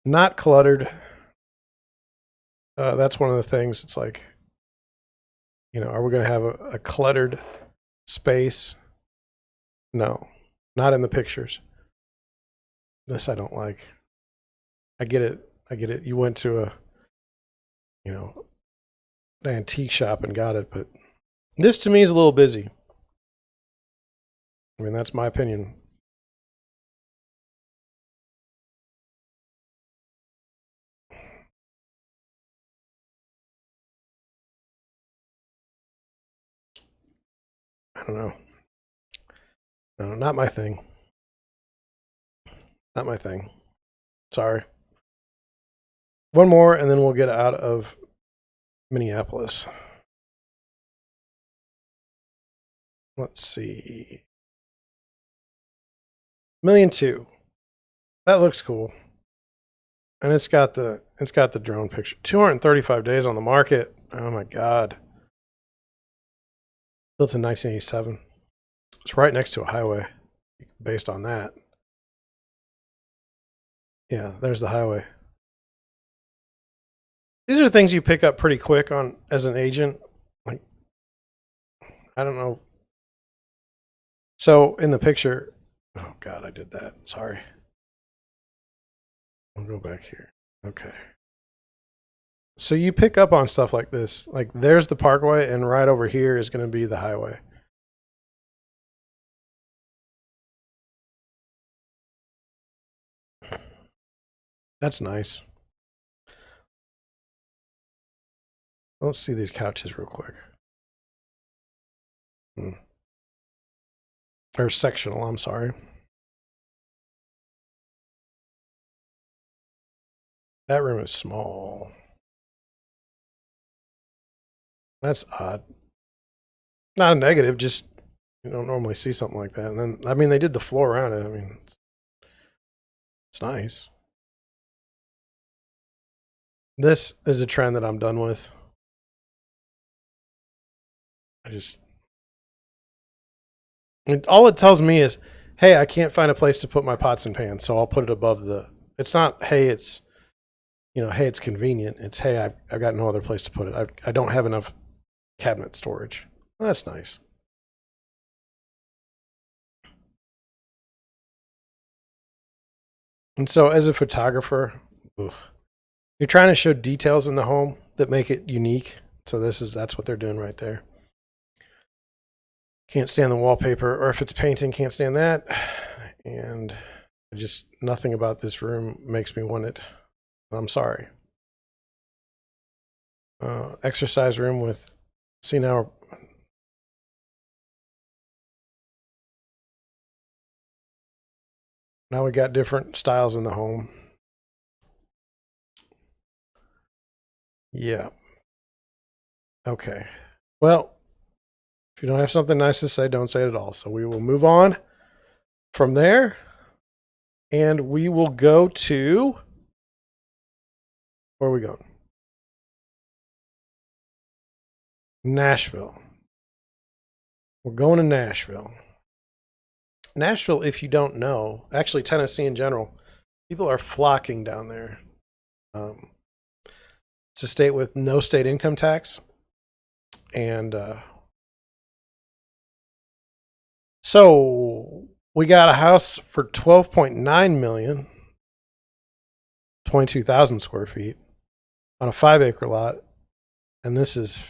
not cluttered. That's one of the things. It's like, are we gonna have a cluttered space? No, not in the pictures. This I don't like. I get it. You went to an antique shop and got it, but this to me is a little busy. I mean, that's my opinion. I don't know. No, not my thing. Not my thing. Sorry. One more, and then we'll get out of Minneapolis. Let's see. 1.2 million. That looks cool. And it's got the drone picture. 235 days on the market. Oh my God. Built in 1987. It's right next to a highway. Based on that. Yeah, there's the highway. These are things you pick up pretty quick on as an agent. Like, I don't know. So in the picture, oh God, I did that. Sorry. I'll go back here. Okay. So you pick up on stuff like this. Like there's the parkway, and right over here is going to be the highway. That's nice. Let's see these couches real quick. Or sectional, I'm sorry. That room is small. That's odd. Not a negative, just you don't normally see something like that. And then, I mean, they did the floor around it. I mean, it's nice. This is a trend that I'm done with. All it tells me is, hey, I can't find a place to put my pots and pans, so I'll put it above the. It's not, hey, it's you know, hey, it's convenient. It's, hey, I've got no other place to put it. I don't have enough cabinet storage. Well, that's nice. And so as a photographer, oof, you're trying to show details in the home that make it unique. So that's what they're doing right there. Can't stand the wallpaper, or if it's painting, can't stand that. And just nothing about this room makes me want it. I'm sorry. Exercise room with, see now we got different styles in the home. Yeah. Okay. Well, if you don't have something nice to say, don't say it at all. So we will move on from there, and we will go to, where are we going? Nashville. We're going to Nashville. Nashville, if you don't know, actually Tennessee in general, people are flocking down there. It's a state with no state income tax. And so we got a house for $12.9 million, 22,000 square feet on a 5-acre lot. And this is,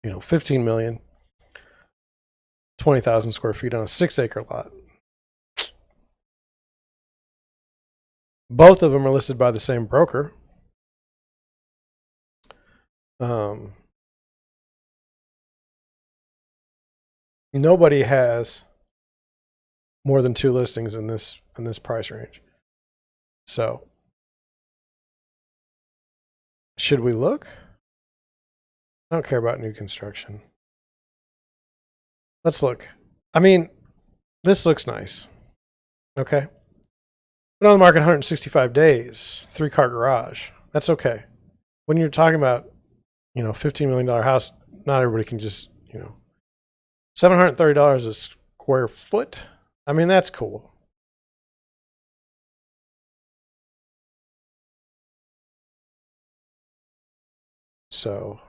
you know, 15 million, 20,000 square feet on a 6-acre lot. Both of them are listed by the same broker. Nobody has more than 2 listings in this price range. So, should we look? I don't care about new construction. Let's look. I mean, this looks nice. Okay. Been on the market 165 days, 3-car garage. That's okay. When you're talking about, you know, $15 million house, not everybody can just, you know, $730 a square foot. I mean, that's cool. So,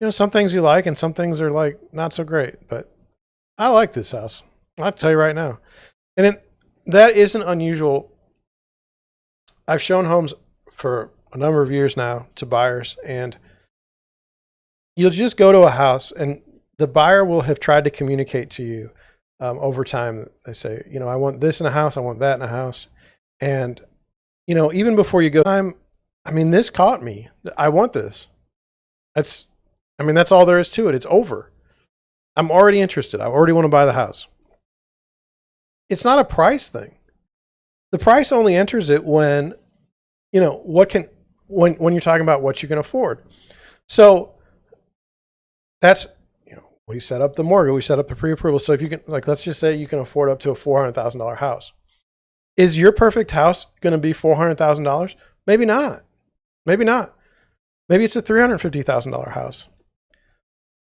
you know, some things you like and some things are like not so great, but I like this house. I'll tell you right now. And that isn't unusual. I've shown homes for a number of years now to buyers, and you'll just go to a house and the buyer will have tried to communicate to you over time. They say, you know, I want this in a house, I want that in a house. And, you know, even before you go, I mean, this caught me. I want this. That's all there is to it. It's over. I'm already interested. I already want to buy the house. It's not a price thing. The price only enters it when, you know, when you're talking about what you can afford. So that's, you know, we set up the mortgage, we set up the pre-approval. So if you can, like, let's just say you can afford up to a $400,000 house. Is your perfect house going to be $400,000? Maybe not. Maybe not. Maybe it's a $350,000 house.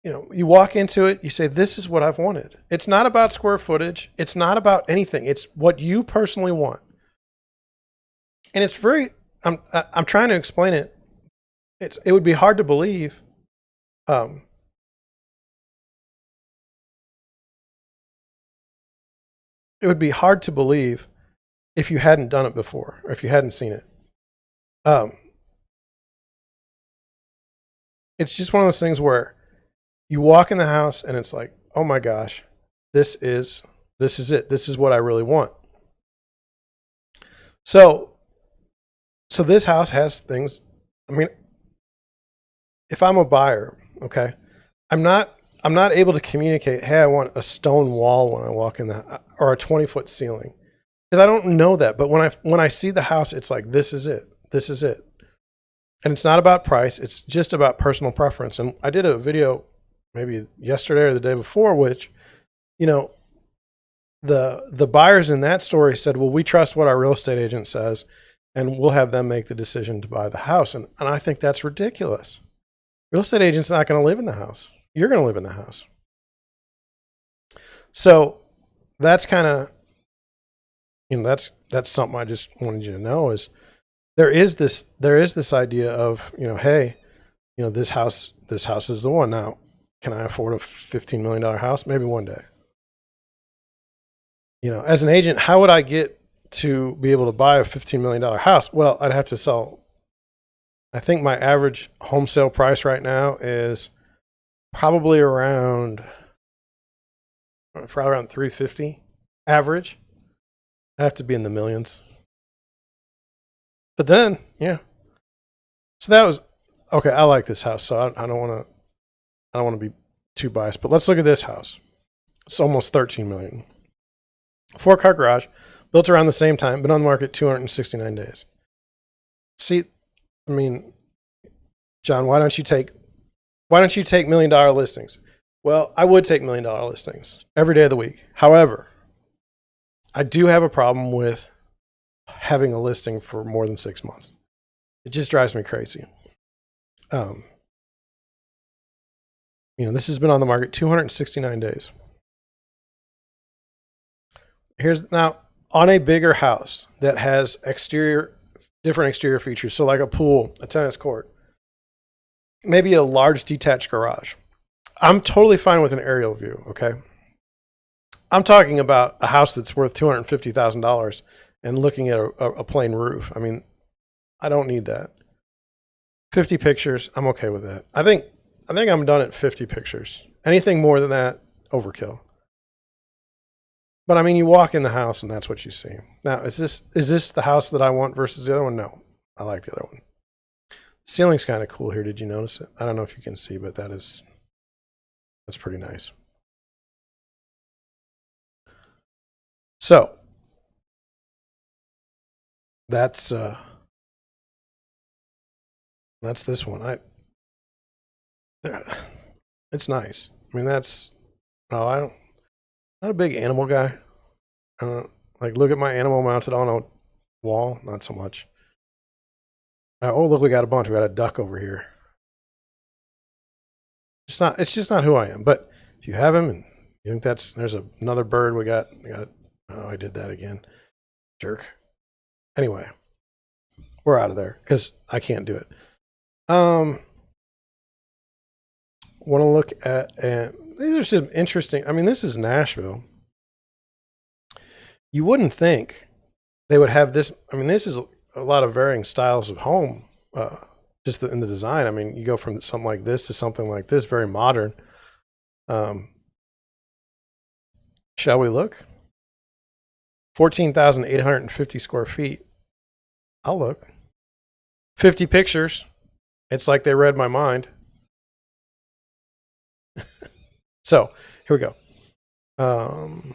You know, you walk into it, you say, this is what I've wanted. It's not about square footage. It's not about anything. It's what you personally want. And it's very, I'm trying to explain it. It would be hard to believe. It would be hard to believe if you hadn't done it before, or if you hadn't seen it. It's just one of those things where you walk in the house and it's like, oh my gosh, this is it. This is what I really want. So this house has things. I mean, if I'm a buyer, okay, I'm not able to communicate, hey, I want a stone wall when I walk in or a 20-foot ceiling, because I don't know that. But when I see the house, it's like, this is it. This is it. And it's not about price. It's just about personal preference. And I did a video maybe yesterday or the day before, which, you know, the buyers in that story said, well, we trust what our real estate agent says, and we'll have them make the decision to buy the house. And I think that's ridiculous. Real estate agent's not going to live in the house. You're going to live in the house. So that's kind of, you know, that's something I just wanted you to know is, there is this idea of, hey, this house is the one. Now, can I afford a $15 million house? Maybe one day. As an agent, how would I get to be able to buy a $15 million house? Well, I'd have to sell. I think my average home sale price right now is probably around 350 average. I have to be in the millions. But then, yeah. So that was okay. I like this house, so I don't want to be too biased. But let's look at this house. It's almost 13 million. 4-car garage, built around the same time, been on the market 269 days. See, I mean, John, why don't you take $1 million listings? Well, I would take $1 million listings every day of the week. However, I do have a problem with having a listing for more than 6 months. It just drives me crazy. This has been on the market 269 days. Here's now on a bigger house that has different exterior features. So like a pool, a tennis court, maybe a large detached garage. I'm totally fine with an aerial view. Okay. I'm talking about a house that's worth $250,000 and looking at a plain roof. I mean, I don't need that. 50 pictures, I'm okay with that. I think I'm done at 50 pictures. Anything more than that, overkill. But I mean, you walk in the house and that's what you see. Now, is this the house that I want versus the other one? No, I like the other one. The ceiling's kind of cool here. Did you notice it? I don't know if you can see, but that's pretty nice. So that's this one. It's nice. I mean, I'm not a big animal guy. Like, look at my animal mounted on a wall. Not so much. Oh, look, we got a bunch. We got a duck over here. It's just not who I am. But if you have him and you think there's another bird we got. Oh, I did that again. Jerk. Anyway, we're out of there because I can't do it. Want to look at, and these are some interesting. I mean, this is Nashville. You wouldn't think they would have this. I mean, this is a lot of varying styles of home, just in the design. I mean, you go from something like this to something like this, very modern. Shall we look? 14,850 square feet. I'll look. 50 pictures. It's like they read my mind. So here we go. And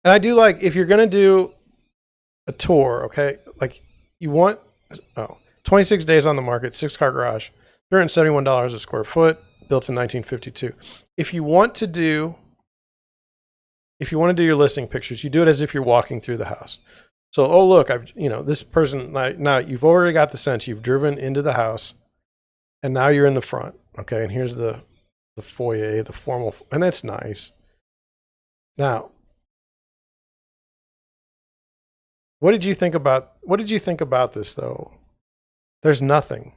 I do like, if you're going to do a tour, okay, like you want, 26 days on the market, 6-car garage, $371 a square foot, built in 1952. If you want to do your listing pictures, you do it as if you're walking through the house. So, oh, look, this person, now you've already got the sense, you've driven into the house and now you're in the front. Okay. And here's the foyer, the formal, and that's nice. Now, what did you think about this though? There's nothing.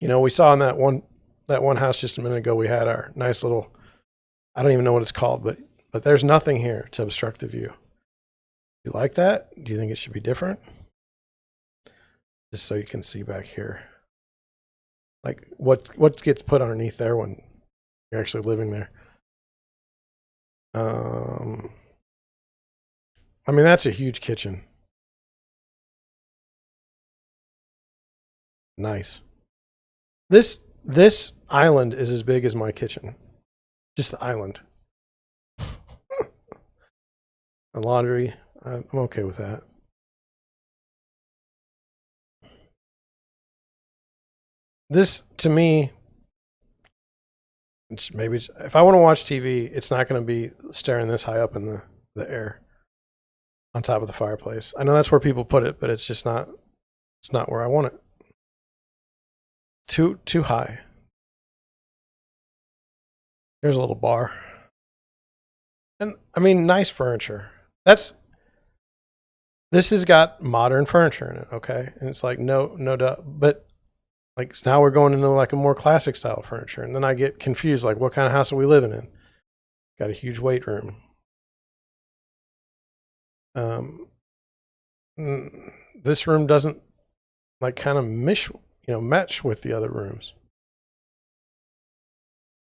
We saw in that one house just a minute ago, we had our nice little, I don't even know what it's called, but there's nothing here to obstruct the view. You like that? Do you think it should be different? Just so you can see back here. Like what gets put underneath there when you're actually living there. I mean, that's a huge kitchen. Nice. This island is as big as my kitchen. Just the island. A laundry. I'm okay with that. This, to me, if I want to watch TV, it's not going to be staring this high up in the air on top of the fireplace. I know that's where people put it, but it's just not. It's not where I want it. Too high. There's a little bar. And I mean, nice furniture. This has got modern furniture in it, okay? And it's like, no doubt. But like now we're going into like a more classic style furniture. And then I get confused, like what kind of house are we living in? Got a huge weight room. This room doesn't like kind of match with the other rooms.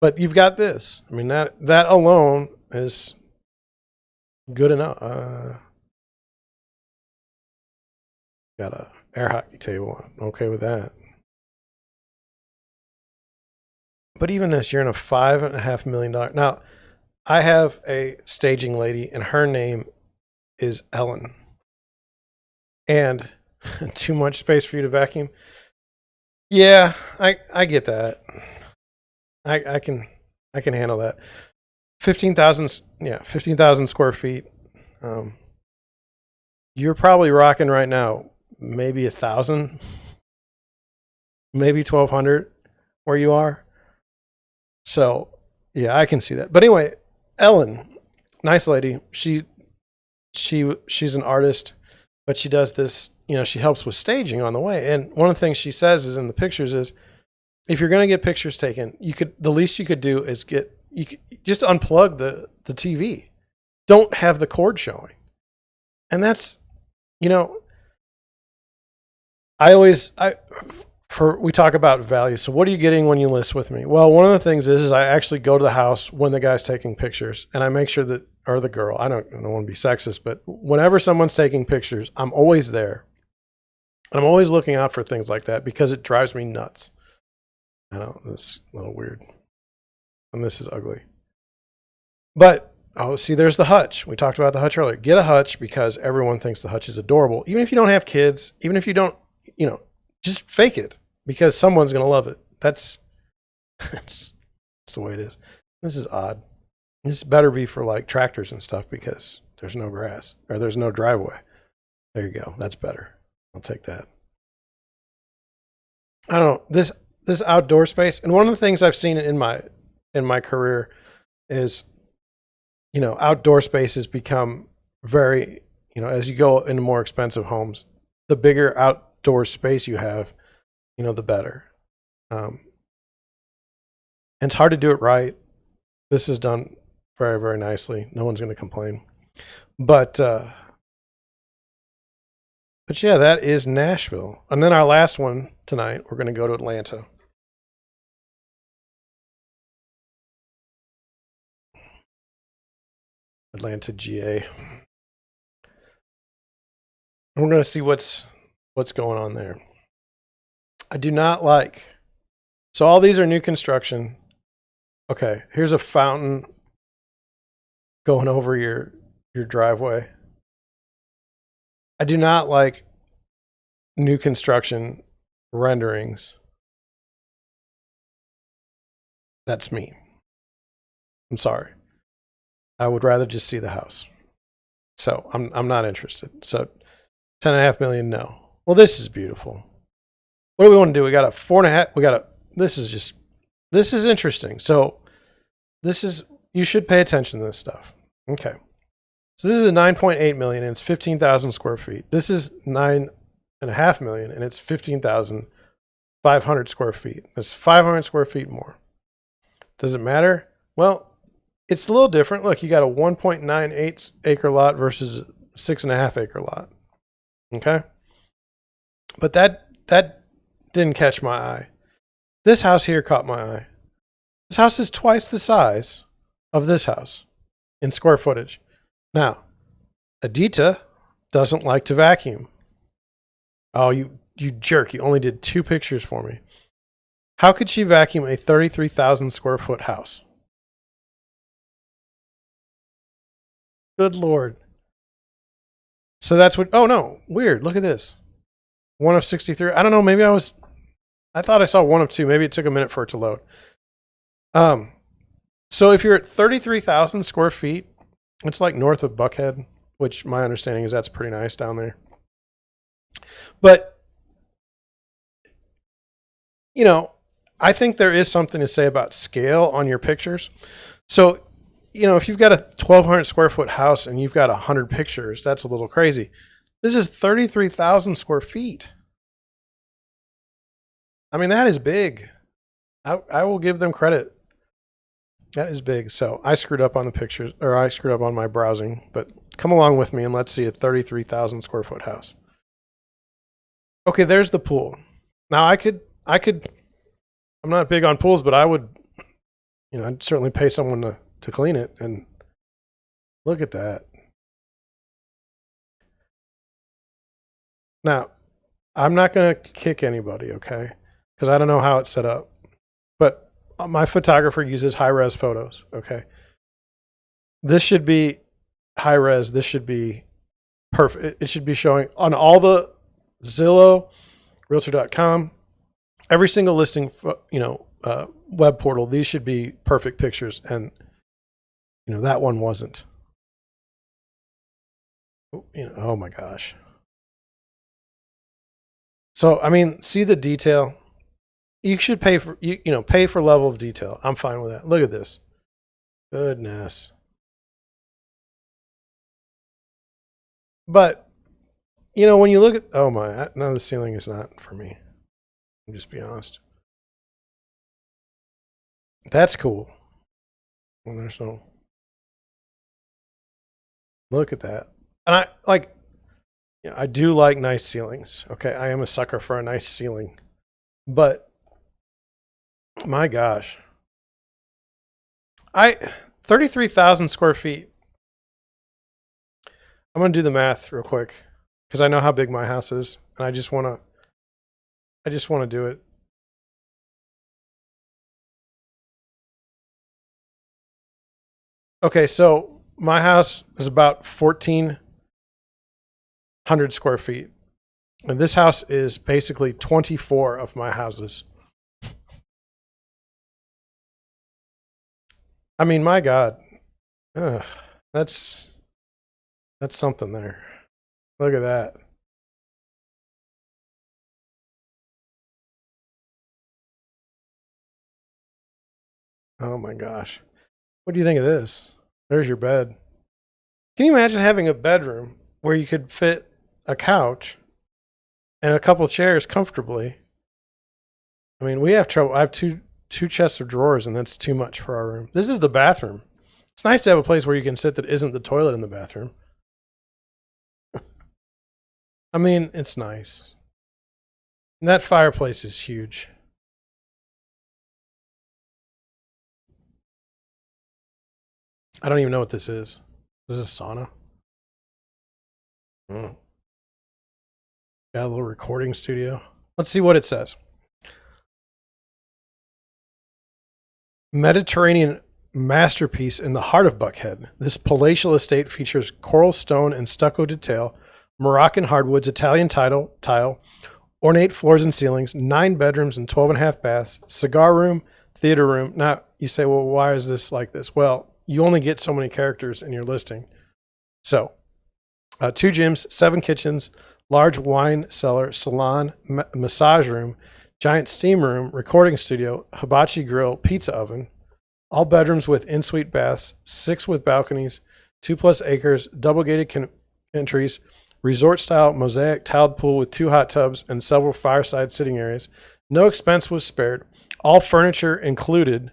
But you've got this. I mean, that alone is good enough. Got a air hockey table. I'm okay with that. But even this, you're in a $5.5 million. Now, I have a staging lady, and her name is Ellen. And too much space for you to vacuum. Yeah, I get that. I can handle that. 15,000 square feet. You're probably rocking right now maybe 1,000, maybe 1,200 where you are. So yeah, I can see that. But anyway, Ellen, nice lady. She's an artist, but she does this. She helps with staging on the way. And one of the things she says is in the pictures is, if you're going to get pictures taken, the least you could do is just unplug the TV. Don't have the cord showing. And that's, we talk about value. So what are you getting when you list with me? Well, one of the things is I actually go to the house when the guy's taking pictures, and I make sure that, or the girl, I don't want to be sexist, but whenever someone's taking pictures, I'm always there. And I'm always looking out for things like that because it drives me nuts. I know, this is a little weird. And this is ugly. But, see, there's the hutch. We talked about the hutch earlier. Get a hutch because everyone thinks the hutch is adorable. Even if you don't have kids, even if you don't, just fake it because someone's going to love it. That's the way it is. This is odd. This better be for like tractors and stuff because there's no grass or there's no driveway. There you go. That's better. I'll take that. I don't know. This outdoor space, and one of the things I've seen in my career is, outdoor spaces become very, as you go into more expensive homes, the bigger outdoor space you have, the better. And it's hard to do it right. This is done very, very nicely. No one's going to complain. But yeah, that is Nashville. And then our last one tonight, we're going to go to Atlanta. Atlanta, GA. And we're going to see what's going on there. I do not like. So all these are new construction. Okay, here's a fountain going over your driveway. I do not like new construction renderings. That's me. I'm sorry. I would rather just see the house. So I'm not interested. So $10.5 million, no. Well, this is beautiful. What do we want to do? We got a 4.5. This is interesting. So you should pay attention to this stuff. Okay. So this is a 9.8 million and it's 15,000 square feet. This is 9.5 million and it's 15,500 square feet. That's 500 square feet more. Does it matter? Well, it's a little different. Look, you got a 1.98 acre lot versus a 6.5 acre lot. Okay. But that didn't catch my eye. This house here caught my eye. This house is twice the size of this house in square footage. Now, Adita doesn't like to vacuum. Oh, you jerk. You only did 2 pictures for me. How could she vacuum a 33,000 square foot house? Good Lord. So that's what, oh no, weird. Look at this. 1 of 63. I don't know. Maybe I thought I saw 1 of 2. Maybe it took a minute for it to load. So if you're at 33,000 square feet, it's like north of Buckhead, which my understanding is that's pretty nice down there. But, I think there is something to say about scale on your pictures. So, if you've got a 1,200 square foot house and you've got 100 pictures, that's a little crazy. This is 33,000 square feet. I mean, that is big. I will give them credit. That is big. So I screwed up on the pictures, or I screwed up on my browsing, but come along with me and let's see a 33,000 square foot house. Okay, there's the pool. Now I'm not big on pools, but I would, I'd certainly pay someone to clean it. And look at that. Now, I'm not going to kick anybody, okay? Because I don't know how it's set up. But my photographer uses high-res photos, okay? This should be high-res. This should be perfect. It should be showing on all the Zillow, Realtor.com, every single listing, web portal. These should be perfect pictures, and that one wasn't. Oh my gosh. So I mean, see the detail. You should pay for pay for level of detail. I'm fine with that. Look at this. Goodness. But when you look at, oh my, no, the ceiling is not for me. I'll just be honest. That's cool. Well, there's no. Look at that. And I do like nice ceilings. Okay, I am a sucker for a nice ceiling. But my gosh. 33,000 square feet. I'm going to do the math real quick because I know how big my house is and I just want to do it. Okay, so my house is about 1,400 square feet. And this house is basically 24 of my houses. I mean, my God. Ugh, that's something there. Look at that. Oh my gosh. What do you think of this? There's your bed. Can you imagine having a bedroom where you could fit a couch and a couple chairs comfortably? I mean, we have trouble. I have two chests of drawers, and that's too much for our room. This is the bathroom. It's nice to have a place where you can sit that isn't the toilet in the bathroom. I mean, it's nice. And that fireplace is huge. I don't even know what this is. This is a sauna. Got a little recording studio. Let's see what it says. Mediterranean masterpiece in the heart of Buckhead. This palatial estate features coral stone and stucco detail, Moroccan hardwoods, Italian tile, ornate floors and ceilings, 9 bedrooms and 12 and a half baths, cigar room, theater room. Now, you say, well, why is this like this? Well, you only get so many characters in your listing. So, 2 gyms, 7 kitchens, large wine cellar, salon, massage room, giant steam room, recording studio, hibachi grill, pizza oven, all bedrooms with in-suite baths, 6 with balconies, 2+ acres, double gated entries, resort style mosaic tiled pool with 2 hot tubs and several fireside sitting areas. No expense was spared. All furniture included.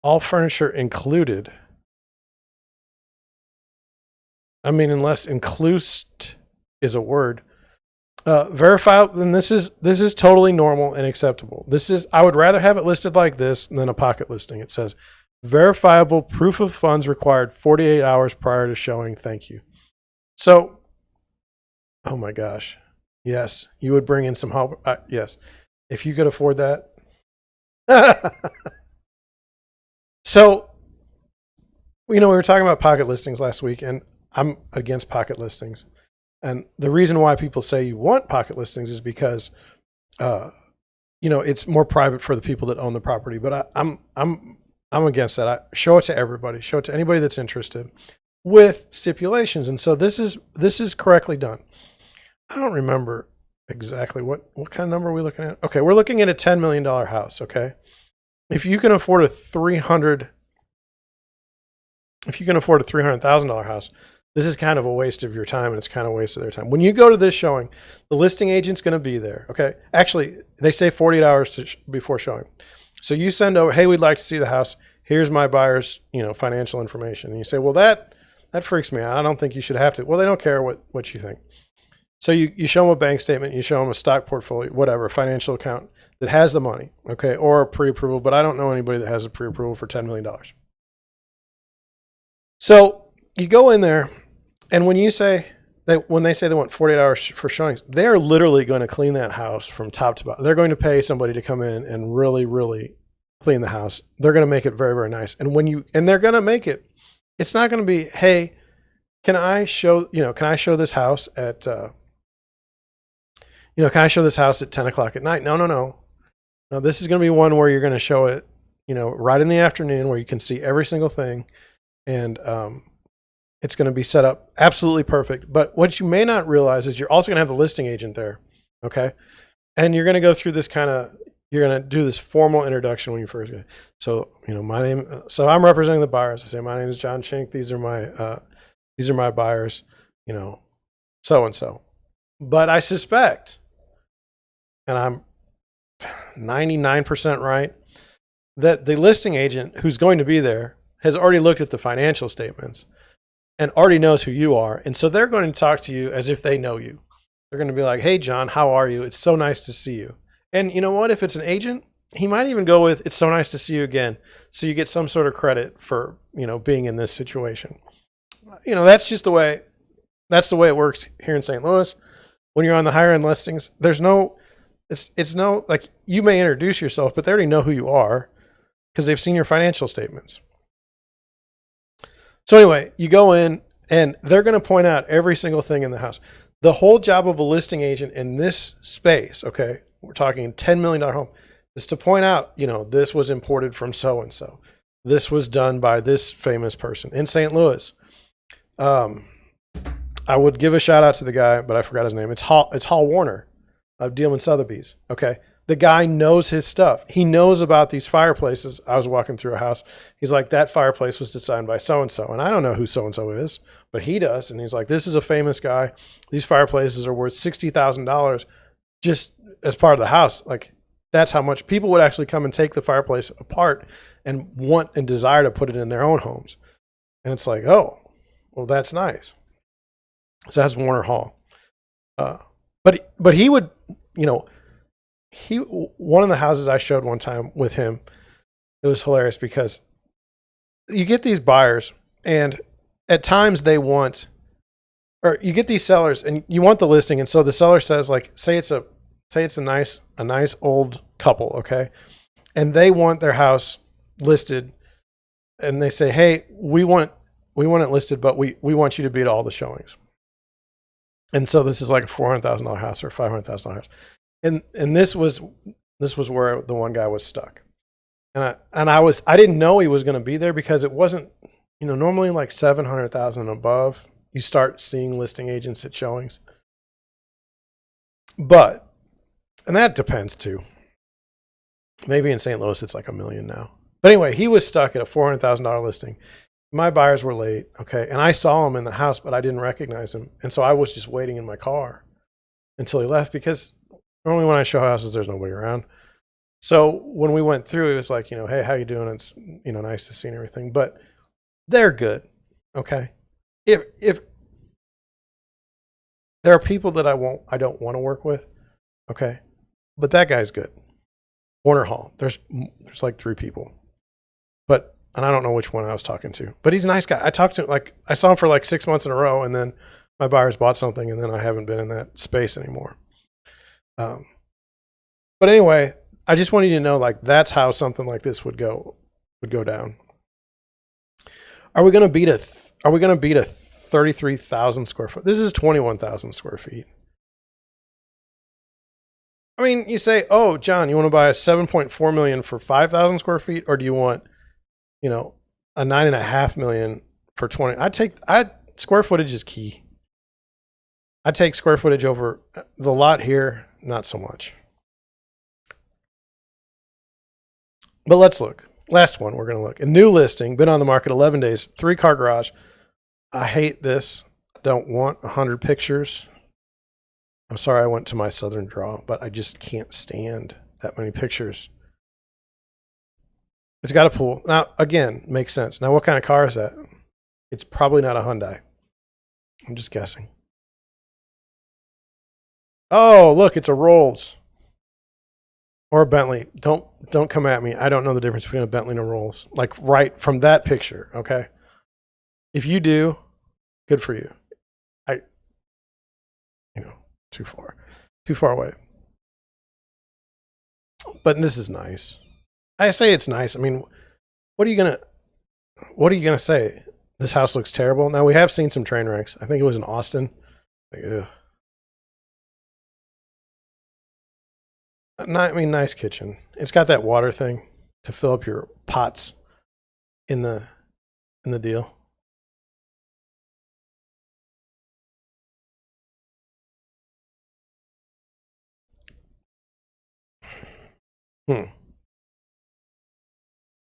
All furniture included. I mean, unless inclused is a word. Verify, then this is totally normal and acceptable. I would rather have it listed like this than a pocket listing. It says verifiable proof of funds required 48 hours prior to showing. Thank you. So, oh my gosh. Yes, you would bring in some help. Yes, if you could afford that. So, we were talking about pocket listings last week, and I'm against pocket listings. And the reason why people say you want pocket listings is because, it's more private for the people that own the property. But I'm against that. I show it to everybody. Show it to anybody that's interested, with stipulations. And so this is correctly done. I don't remember exactly what kind of number are we looking at. Okay, we're looking at a $10 million house. Okay, if you can afford a if you can afford a $300,000 house, this is kind of a waste of your time, and it's kind of a waste of their time. When you go to this showing, the listing agent's going to be there. Okay. Actually, they say 48 hours before showing. So you send over, hey, we'd like to see the house. Here's my buyer's, financial information. And you say, well, that freaks me out. I don't think you should have to. Well, they don't care what you think. So you show them a bank statement, you show them a stock portfolio, whatever, financial account that has the money, okay, or a pre-approval, but I don't know anybody that has a pre-approval for $10 million. So you go in there, and when they say they want 48 hours for showings, they're literally going to clean that house from top to bottom. They're going to pay somebody to come in and really, really clean the house. They're going to make it very, very nice. And they're going to make it, it's not going to be, hey, can I show this house at, can I show this house at 10 o'clock at night? No. No, this is going to be one where you're going to show it, right in the afternoon where you can see every single thing. And it's going to be set up absolutely perfect. But what you may not realize is you're also going to have the listing agent there. Okay. And you're going to go through this you're going to do this formal introduction when you first get. So, so I'm representing the buyers. I say, my name is John Chink. These are my buyers, so-and-so. But I suspect, and I'm 99% right, that the listing agent who's going to be there has already looked at the financial statements and already knows who you are. And so they're going to talk to you as if they know you. They're going to be like, hey, John, how are you? It's so nice to see you. And you know what? If it's an agent, he might even go with, it's so nice to see you again. So you get some sort of credit for, being in this situation. That's just the way it works here in St. Louis. When you're on the higher end listings, it's no, like, you may introduce yourself, but they already know who you are because they've seen your financial statements. So anyway, you go in and they're going to point out every single thing in the house. The whole job of a listing agent in this space, okay, we're talking $10 million home, is to point out, this was imported from so-and-so. This was done by this famous person in St. Louis. I would give a shout out to the guy, but I forgot his name. It's Hall Warner of Dealman Sotheby's. Okay. The guy knows his stuff. He knows about these fireplaces. I was walking through a house. He's like, that fireplace was designed by so-and-so. And I don't know who so-and-so is, but he does. And he's like, this is a famous guy. These fireplaces are worth $60,000 just as part of the house. Like, that's how much people would actually come and take the fireplace apart and want and desire to put it in their own homes. And it's like, oh, well, that's nice. So that's Warner Hall. But he would, one of the houses I showed one time with him, it was hilarious because you get these buyers and at times they want, or you get these sellers and you want the listing. And so the seller says, like, say it's a nice old couple. Okay. And they want their house listed and they say, hey, we want it listed, but we want you to be at all the showings. And so this is like a $400,000 house or $500,000 house. And this was where the one guy was stuck. And I didn't know he was going to be there because it wasn't, normally like 700,000 and above, you start seeing listing agents at showings. And that depends too. Maybe in St. Louis, it's like $1 million now. But anyway, he was stuck at a $400,000 listing. My buyers were late. Okay. And I saw him in the house, but I didn't recognize him. And so I was just waiting in my car until he left because normally when I show houses, there's nobody around. So when we went through, it was like, hey, how you doing? It's, nice to see and everything, but they're good. Okay. If there are people that I don't want to work with. Okay. But that guy's good. Warner Hall. There's like 3 people, and I don't know which one I was talking to, but he's a nice guy. I talked to him, I saw him for like 6 months in a row, and then my buyers bought something, and then I haven't been in that space anymore. But anyway, I just wanted you to know, like, that's how something like this would go down. Are we going to beat a 33,000 square foot? This is 21,000 square feet. I mean, you say, oh, John, you want to buy a 7.4 million for 5,000 square feet, or do you want, a 9.5 million for 20? Square footage is key. I take square footage over the lot here, not so much. But let's look. Last one we're going to look. A new listing, been on the market 11 days, 3-car garage. I hate this. I don't want 100 pictures. I'm sorry I went to my Southern draw, but I just can't stand that many pictures. It's got a pool. Now, again, makes sense. Now, what kind of car is that? It's probably not a Hyundai. I'm just guessing. Oh, look, it's a Rolls. Or a Bentley. Don't come at me. I don't know the difference between a Bentley and a Rolls. Like right from that picture, okay? If you do, good for you. Too far away. But this is nice. I say it's nice. I mean, what are you gonna say? This house looks terrible. Now we have seen some train wrecks. I think it was in Austin. Like, nice kitchen. It's got that water thing to fill up your pots in the deal.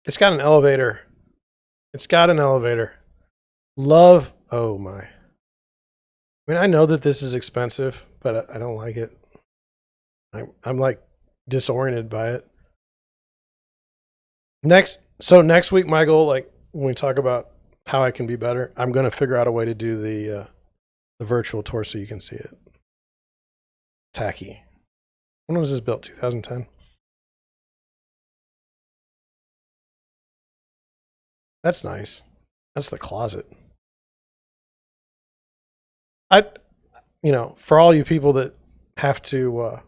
It's got an elevator. Love. Oh my. I mean, I know that this is expensive, but I don't like it. I'm like disoriented by it. Next week, my goal, like when we talk about how I can be better, I'm going to figure out a way to do the virtual tour so you can see it. Tacky. When was this built? 2010. That's nice. That's the closet. For all you people that have to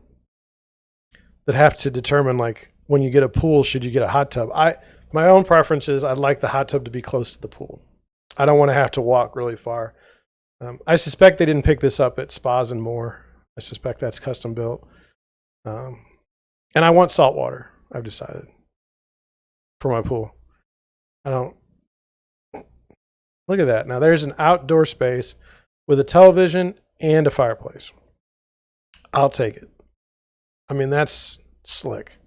determine, like, when you get a pool, should you get a hot tub? My own preference is I'd like the hot tub to be close to the pool. I don't want to have to walk really far. I suspect they didn't pick this up at Spas and More. I suspect that's custom built. And I want salt water, I've decided, for my pool. Look at that. Now there's an outdoor space with a television and a fireplace. I'll take it. I mean, that's slick.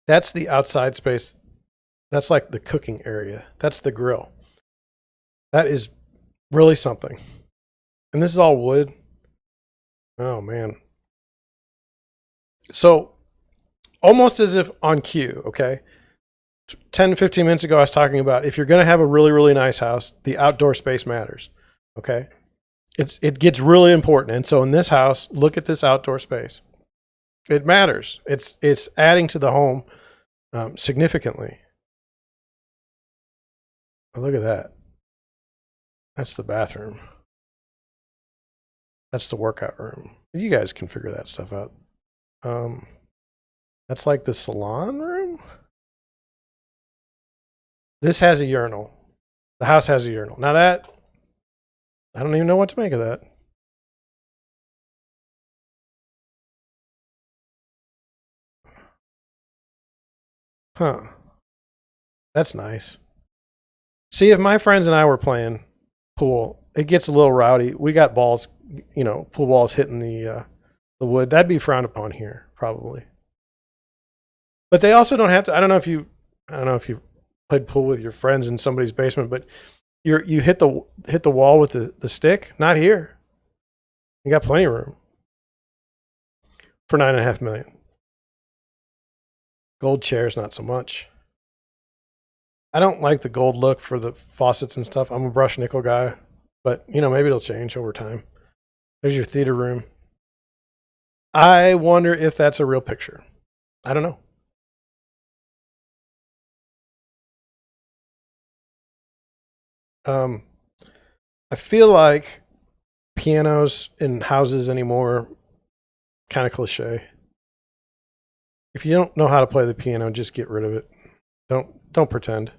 That's the outside space. That's like the cooking area. That's the grill. That is really something. And this is all wood. Oh, man. So almost as if on cue, okay? 10 to 15 minutes ago, I was talking about if you're going to have a really, really nice house, the outdoor space matters, okay? It gets really important. And so in this house, look at this outdoor space. It matters. It's adding to the home significantly. Oh, look at that. That's the bathroom. That's the workout room. You guys can figure that stuff out. That's like the salon room. This has a urinal. The house has a urinal. Now that, I don't even know what to make of that. Huh. That's nice. See, if my friends and I were playing pool, it gets a little rowdy. We got balls, pool balls hitting the wood. That'd be frowned upon here, probably. But they also don't have to. I don't know if you played pool with your friends in somebody's basement, but you hit the wall with the stick. Not here. You got plenty of room for $9.5 million. Gold chairs, not so much. I don't like the gold look for the faucets and stuff. I'm a brush nickel guy, but maybe it'll change over time. There's your theater room. I wonder if that's a real picture. I don't know. I feel like pianos in houses anymore, kind of cliche. If you don't know how to play the piano, just get rid of it. Don't pretend.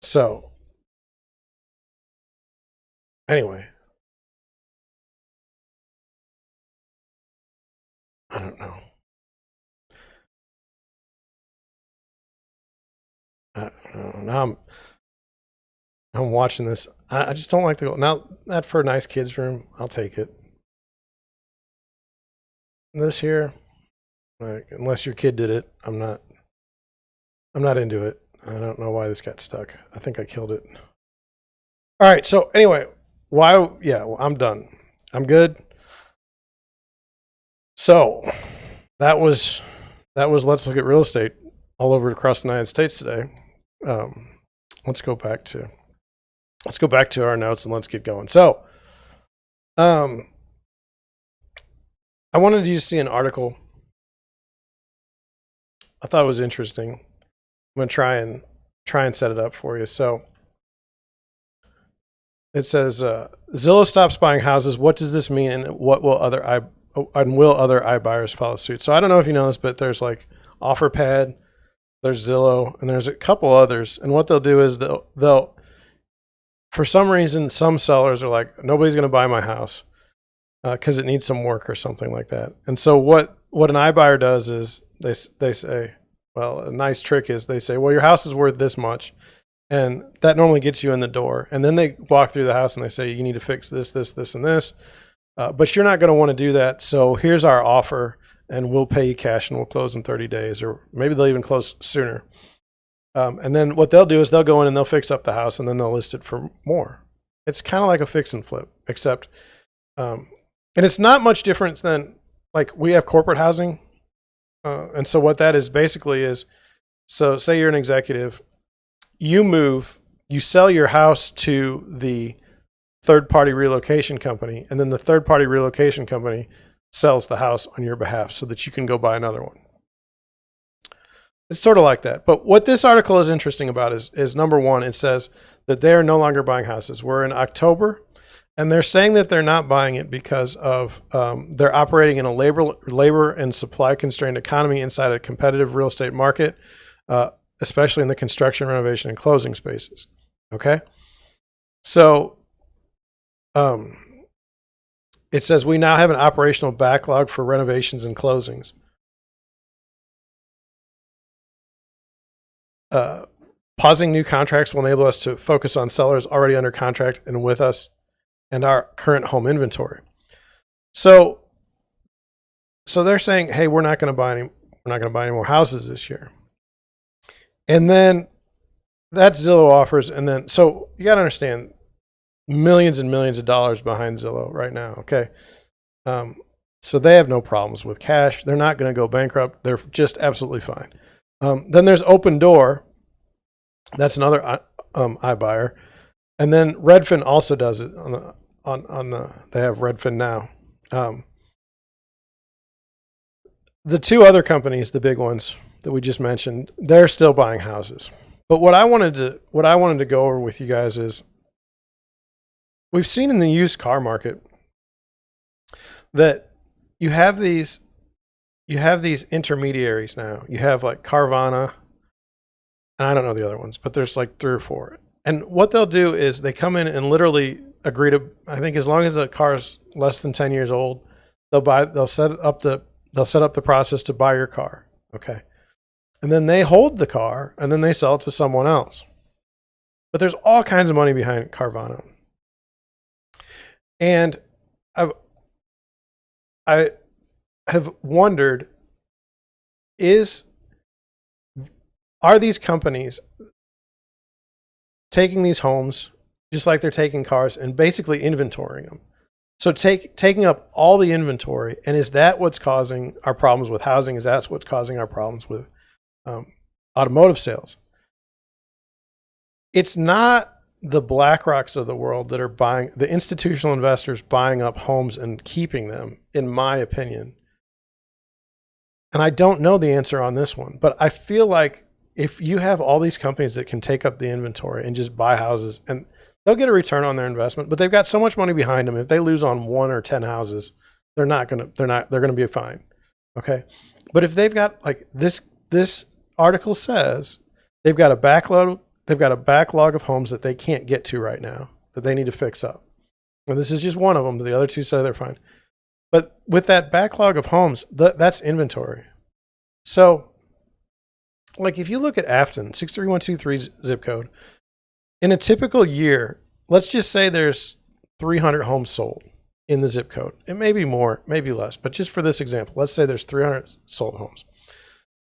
So, anyway, I don't know. Now I'm watching this. I just don't like the now that for a nice kids room. I'll take it. This here, like, unless your kid did it, I'm not into it. I don't know why this got stuck. I think I killed it. All right. So anyway, why? Yeah, well, I'm done. I'm good. So that was let's look at real estate all over across the United States today. Let's go back to our notes and let's get going. So, I wanted you to see an article. I thought it was interesting. I'm going to try and set it up for you. So it says, Zillow stops buying houses. What does this mean? And will other iBuyers follow suit? So I don't know if you know this, but there's like OfferPad, there's Zillow, and there's a couple others. And what they'll do is they'll for some reason, some sellers are like, nobody's going to buy my house because it needs some work or something like that. And so what an iBuyer does is they say, well, a nice trick is they say, well, your house is worth this much. And that normally gets you in the door. And then they walk through the house and they say, you need to fix this, this, this, and this. But you're not going to want to do that. So here's our offer, and we'll pay you cash and we'll close in 30 days, or maybe they'll even close sooner. And then what they'll do is they'll go in and they'll fix up the house and then they'll list it for more. It's kind of like a fix and flip, except, and it's not much different than, like, we have corporate housing. And so what that is basically is, so say you're an executive, you sell your house to the third-party relocation company, and then the third-party relocation company sells the house on your behalf so that you can go buy another one. It's sort of like that. But what this article is interesting about is number one, it says that they are no longer buying houses. We're in October, and they're saying that they're not buying it because of they're operating in a labor and supply constrained economy inside a competitive real estate market, especially in the construction, renovation, and closing spaces. Okay? So it says we now have an operational backlog for renovations and closings. Pausing new contracts will enable us to focus on sellers already under contract and with us and our current home inventory. So they're saying, hey, we're not going to buy any more houses this year. And then that's Zillow offers. And then, so you got to understand, millions and millions of dollars behind Zillow right now. Okay. So they have no problems with cash. They're not going to go bankrupt. They're just absolutely fine. Then there's Open Door. That's another iBuyer. And then Redfin also does it on the they have Redfin now. The two other companies, the big ones that we just mentioned, they're still buying houses. But what I wanted to go over with you guys is, we've seen in the used car market that you have these intermediaries now. You have like Carvana, and I don't know the other ones, but there's like 3 or 4. And what they'll do is they come in and literally agree to, I think as long as the car is less than 10 years old, they'll set up the process to buy your car. Okay. And then they hold the car and then they sell it to someone else. But there's all kinds of money behind Carvana. And I have wondered, are these companies taking these homes just like they're taking cars and basically inventorying them? So taking up all the inventory, and is that what's causing our problems with housing? Is that what's causing our problems with automotive sales? It's not the BlackRocks of the world that are buying, the institutional investors buying up homes and keeping them, in my opinion. And I don't know the answer on this one, but I feel like if you have all these companies that can take up the inventory and just buy houses, and they'll get a return on their investment, but they've got so much money behind them. If they lose on 1 or 10 houses, they're going to be fine. Okay. But if they've got, like this article says, they've got a backlog of homes that they can't get to right now that they need to fix up. And this is just one of them. The other 2 say they're fine. But with that backlog of homes, that's inventory. So, like, if you look at Afton, 63123 zip code, In a typical year, let's just say there's 300 homes sold in the zip code. It may be more, maybe less, but just for this example, let's say there's 300 sold homes.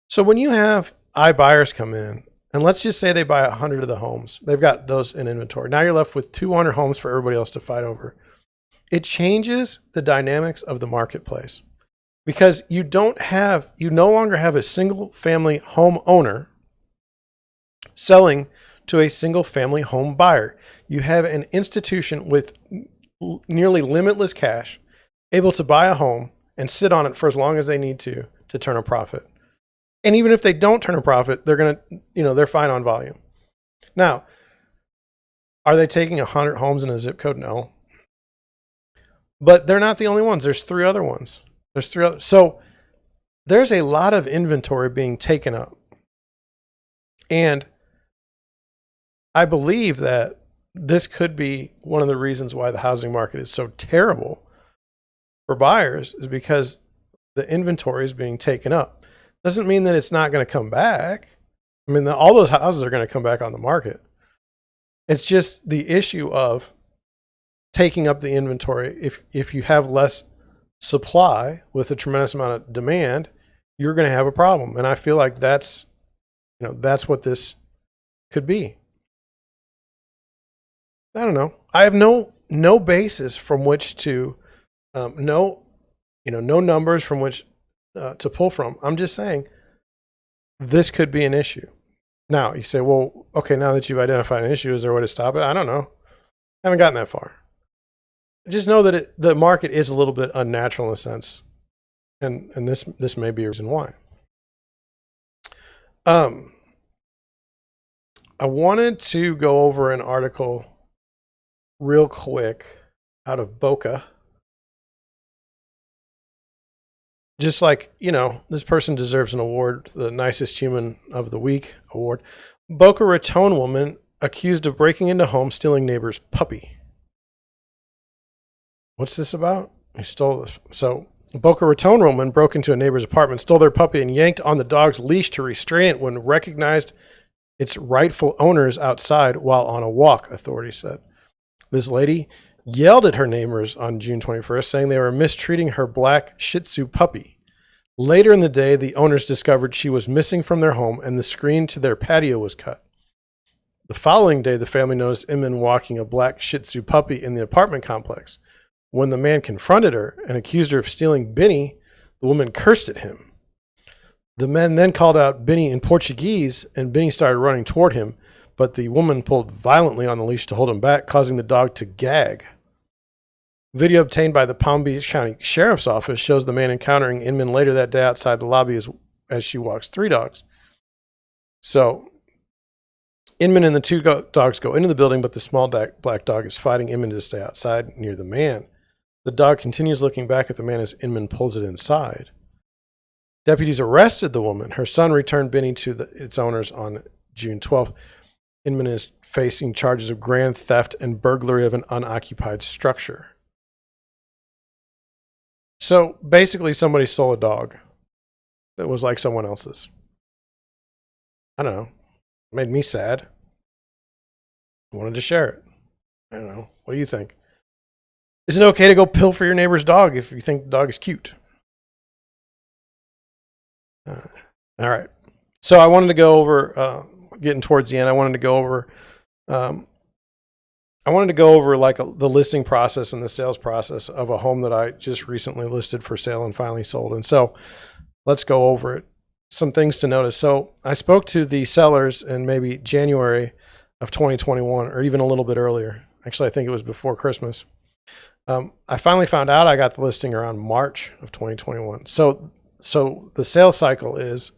So when you have iBuyers come in, and let's just say they buy 100 of the homes, they've got those in inventory. Now you're left with 200 homes for everybody else to fight over. It changes the dynamics of the marketplace because you no longer have a single family home owner selling to a single family home buyer. You have an institution with nearly limitless cash, able to buy a home and sit on it for as long as they need to turn a profit. And even if they don't turn a profit, they're fine on volume. Now, are they taking 100 homes in a zip code? No. But they're not the only ones. There's 3 other ones. So there's a lot of inventory being taken up. And I believe that this could be one of the reasons why the housing market is so terrible for buyers, is because the inventory is being taken up. Doesn't mean that it's not going to come back. I mean, all those houses are going to come back on the market. It's just the issue of taking up the inventory. If you have less supply with a tremendous amount of demand, you're going to have a problem. And I feel like that's what this could be. I don't know. I have no basis from which to no numbers from which to pull from. I'm just saying this could be an issue. Now you say, well, okay, now that you've identified an issue, is there a way to stop it? I don't know. I haven't gotten that far. Just know that the market is a little bit unnatural in a sense, and this may be a reason why. I wanted to go over an article real quick out of Boca. Just like, this person deserves an award, the Nicest Human of the Week award. Boca Raton woman accused of breaking into home, stealing neighbor's puppy. What's this about? He stole this. So, Boca Raton woman broke into a neighbor's apartment, stole their puppy, and yanked on the dog's leash to restrain it when recognized its rightful owners outside while on a walk, authorities said. This lady yelled at her neighbors on June 21st, saying they were mistreating her black Shih Tzu puppy. Later in the day, the owners discovered she was missing from their home and the screen to their patio was cut. The following day, the family noticed Inman walking a black Shih Tzu puppy in the apartment complex. When the man confronted her and accused her of stealing Benny, the woman cursed at him. The men then called out Benny in Portuguese, and Benny started running toward him, but the woman pulled violently on the leash to hold him back, causing the dog to gag. Video obtained by the Palm Beach County Sheriff's Office shows the man encountering Inman later that day outside the lobby as she walks 3 dogs. So, Inman and the 2 dogs go into the building, but the small black dog is fighting Inman to stay outside near the man. The dog continues looking back at the man as Inman pulls it inside. Deputies arrested the woman. Her son returned Benny to its owners on June 12th. Inman is facing charges of grand theft and burglary of an unoccupied structure. So basically, somebody stole a dog that was like someone else's. I don't know. It made me sad. I wanted to share it. I don't know. What do you think? Is it okay to go pilfer your neighbor's dog if you think the dog is cute? All right. So I wanted to go over, getting towards the end, I wanted to go over like the listing process and the sales process of a home that I just recently listed for sale and finally sold. And so let's go over it. Some things to notice. So I spoke to the sellers in maybe January of 2021, or even a little bit earlier. Actually, I think it was before Christmas. I finally found out I got the listing around March of 2021. So the sales cycle is,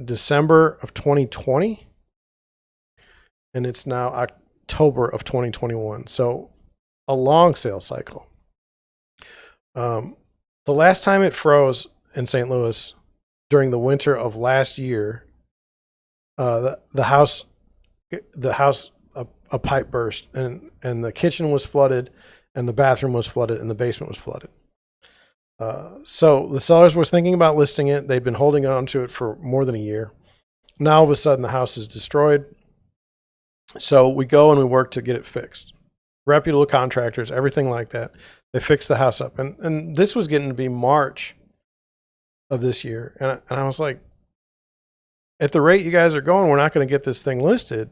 December of 2020, and it's now October of 2021. So a long sales cycle. The last time it froze in St. Louis during the winter of last year, the house, a pipe burst, and the kitchen was flooded, and the bathroom was flooded, and the basement was flooded. So the sellers was thinking about listing it. They'd been holding on to it for more than a year. Now all of a sudden the house is destroyed. So we go and we work to get it fixed. Reputable contractors, everything like that. They fix the house up. And this was getting to be March of this year. And I was like, at the rate you guys are going, we're not going to get this thing listed,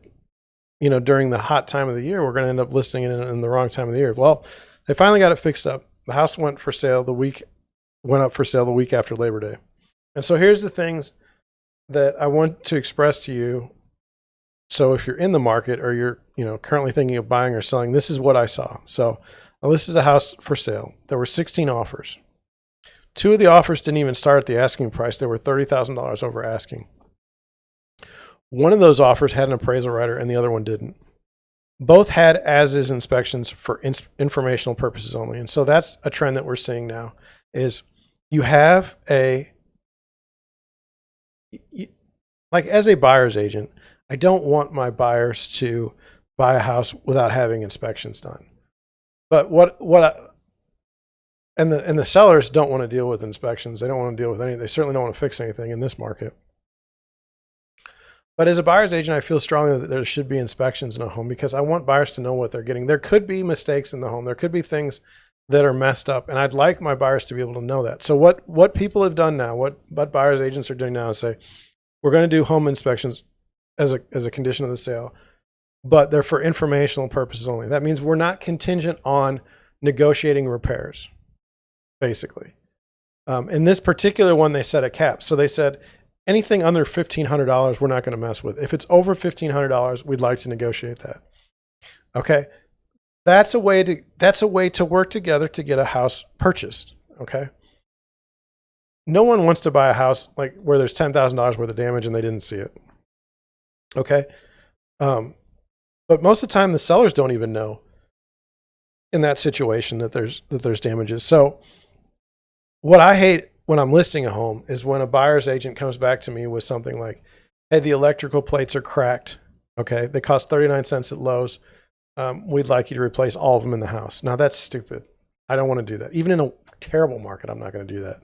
during the hot time of the year. We're going to end up listing it in the wrong time of the year. Well, they finally got it fixed up. The house went up for sale the week after Labor Day. And so here's the things that I want to express to you. So if you're in the market or you're, currently thinking of buying or selling, this is what I saw. So I listed a house for sale. There were 16 offers. 2 of the offers didn't even start at the asking price. They were $30,000 over asking. One of those offers had an appraisal writer and the other one didn't. Both had as-is inspections for informational purposes only. And so that's a trend that we're seeing now is you have like as a buyer's agent, I don't want my buyers to buy a house without having inspections done. But and the sellers don't want to deal with inspections. They don't want to deal with anything. They certainly don't want to fix anything in this market. But as a buyer's agent, I feel strongly that there should be inspections in a home because I want buyers to know what they're getting. There could be mistakes in the home. There could be things that are messed up, and I'd like my buyers to be able to know that. So what people have done now, what buyers agents are doing now is say, we're going to do home inspections as a condition of the sale, but they're for informational purposes only. That means we're not contingent on negotiating repairs, basically. In this particular one, they set a cap. So they said, anything under $1,500, we're not going to mess with. If it's over $1,500, we'd like to negotiate that. Okay. That's a way to work together to get a house purchased. Okay. No one wants to buy a house like where there's $10,000 worth of damage and they didn't see it. Okay. But most of the time the sellers don't even know in that situation that there's damages. So what I hate when I'm listing a home is when a buyer's agent comes back to me with something like, hey, the electrical plates are cracked. Okay. They cost 39 cents at Lowe's. We'd like you to replace all of them in the house. Now that's stupid. I don't want to do that. Even in a terrible market, I'm not going to do that.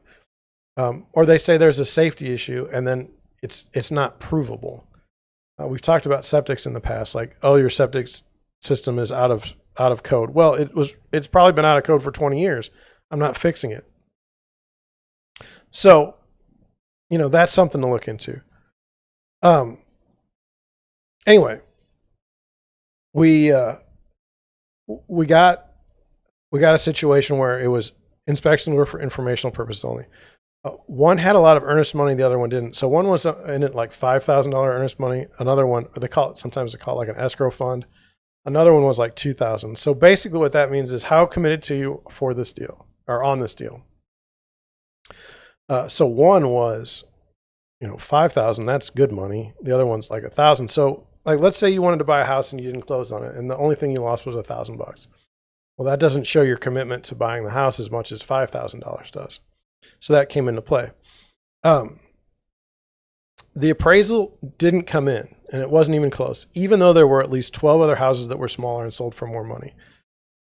Or they say there's a safety issue and then it's not provable. We've talked about septics in the past, like, oh, your septic system is out of code. Well, it's probably been out of code for 20 years. I'm not fixing it. So, that's something to look into. Anyway, we got a situation where it was inspections were for informational purposes only. One had a lot of earnest money, the other one didn't. So one was in it like $5,000 earnest money. Another one, sometimes they call it like an escrow fund. Another one was like $2,000. So basically what that means is how committed to you for this deal or on this deal. So one was, $5,000, that's good money. The other one's like $1,000. So like, let's say you wanted to buy a house and you didn't close on it. And the only thing you lost was $1,000. Well, that doesn't show your commitment to buying the house as much as $5,000 does. So that came into play. The appraisal didn't come in and it wasn't even close, even though there were at least 12 other houses that were smaller and sold for more money.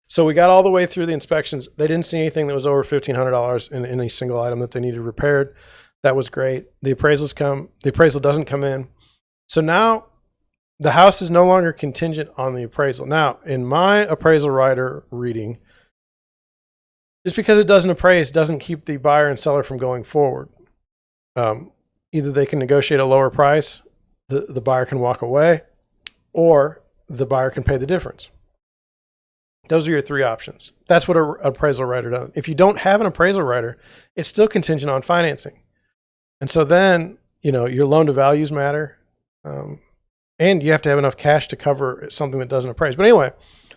So we got all the way through the inspections. They didn't see anything that was over $1,500 in any single item that they needed repaired. That was great. The appraisal doesn't come in. So now the house is no longer contingent on the appraisal. Now, in my appraisal writer reading, just because it doesn't appraise doesn't keep the buyer and seller from going forward. Either they can negotiate a lower price, the buyer can walk away, or the buyer can pay the difference. Those are your 3 options. That's what an appraisal writer does. If you don't have an appraisal writer, it's still contingent on financing. And so then, your loan to values matter. And you have to have enough cash to cover something that doesn't appraise. But anyway,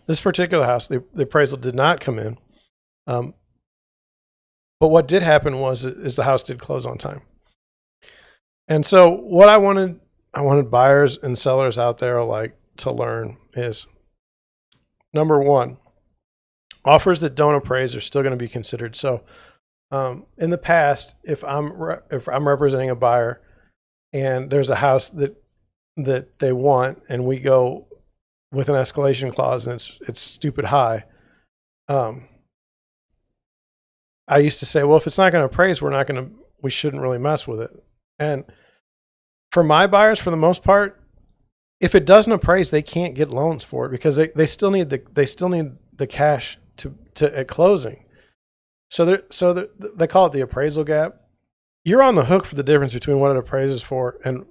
this particular house, the appraisal did not come in. But what did happen is the house did close on time. And so what I wanted buyers and sellers out there to learn is, number 1, offers that don't appraise are still going to be considered. So in the past, if I'm representing a buyer and there's a house that they want and we go with an escalation clause and it's stupid high, I used to say, well, if it's not going to appraise, we shouldn't really mess with it. And for my buyers, for the most part, if it doesn't appraise, they can't get loans for it because they still need the cash to at closing. So they call it the appraisal gap. You're on the hook for the difference between what it appraises for and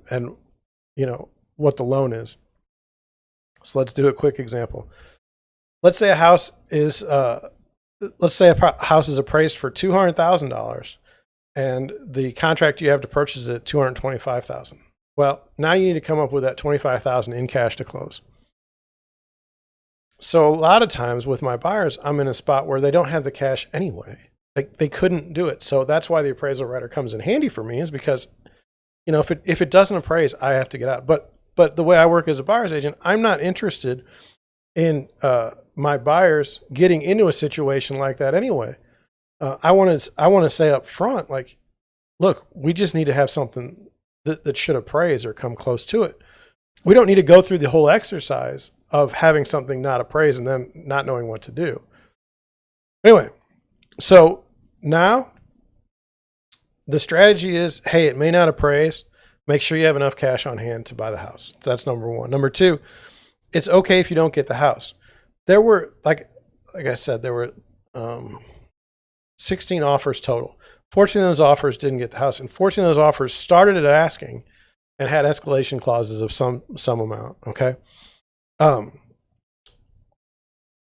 what the loan is. So let's do a quick example. Let's say a house is appraised for $200,000, and the contract you have to purchase it at $225,000. Well, now you need to come up with that $25,000 in cash to close. So a lot of times with my buyers, I'm in a spot where they don't have the cash anyway. They couldn't do it. So that's why the appraisal writer comes in handy for me, is because, if it doesn't appraise, I have to get out. But the way I work as a buyer's agent, I'm not interested in my buyers getting into a situation like that anyway. I want to say up front, like, look, we just need to have something that should appraise or come close to it. We don't need to go through the whole exercise of having something not appraised and then not knowing what to do. Anyway, so now the strategy is, hey, it may not appraise. Make sure you have enough cash on hand to buy the house. That's number one. Number two, it's okay if you don't get the house. There were, like I said, there were 16 offers total. 14 of those offers didn't get the house, and 14 of those offers started at asking and had escalation clauses of some amount. Okay,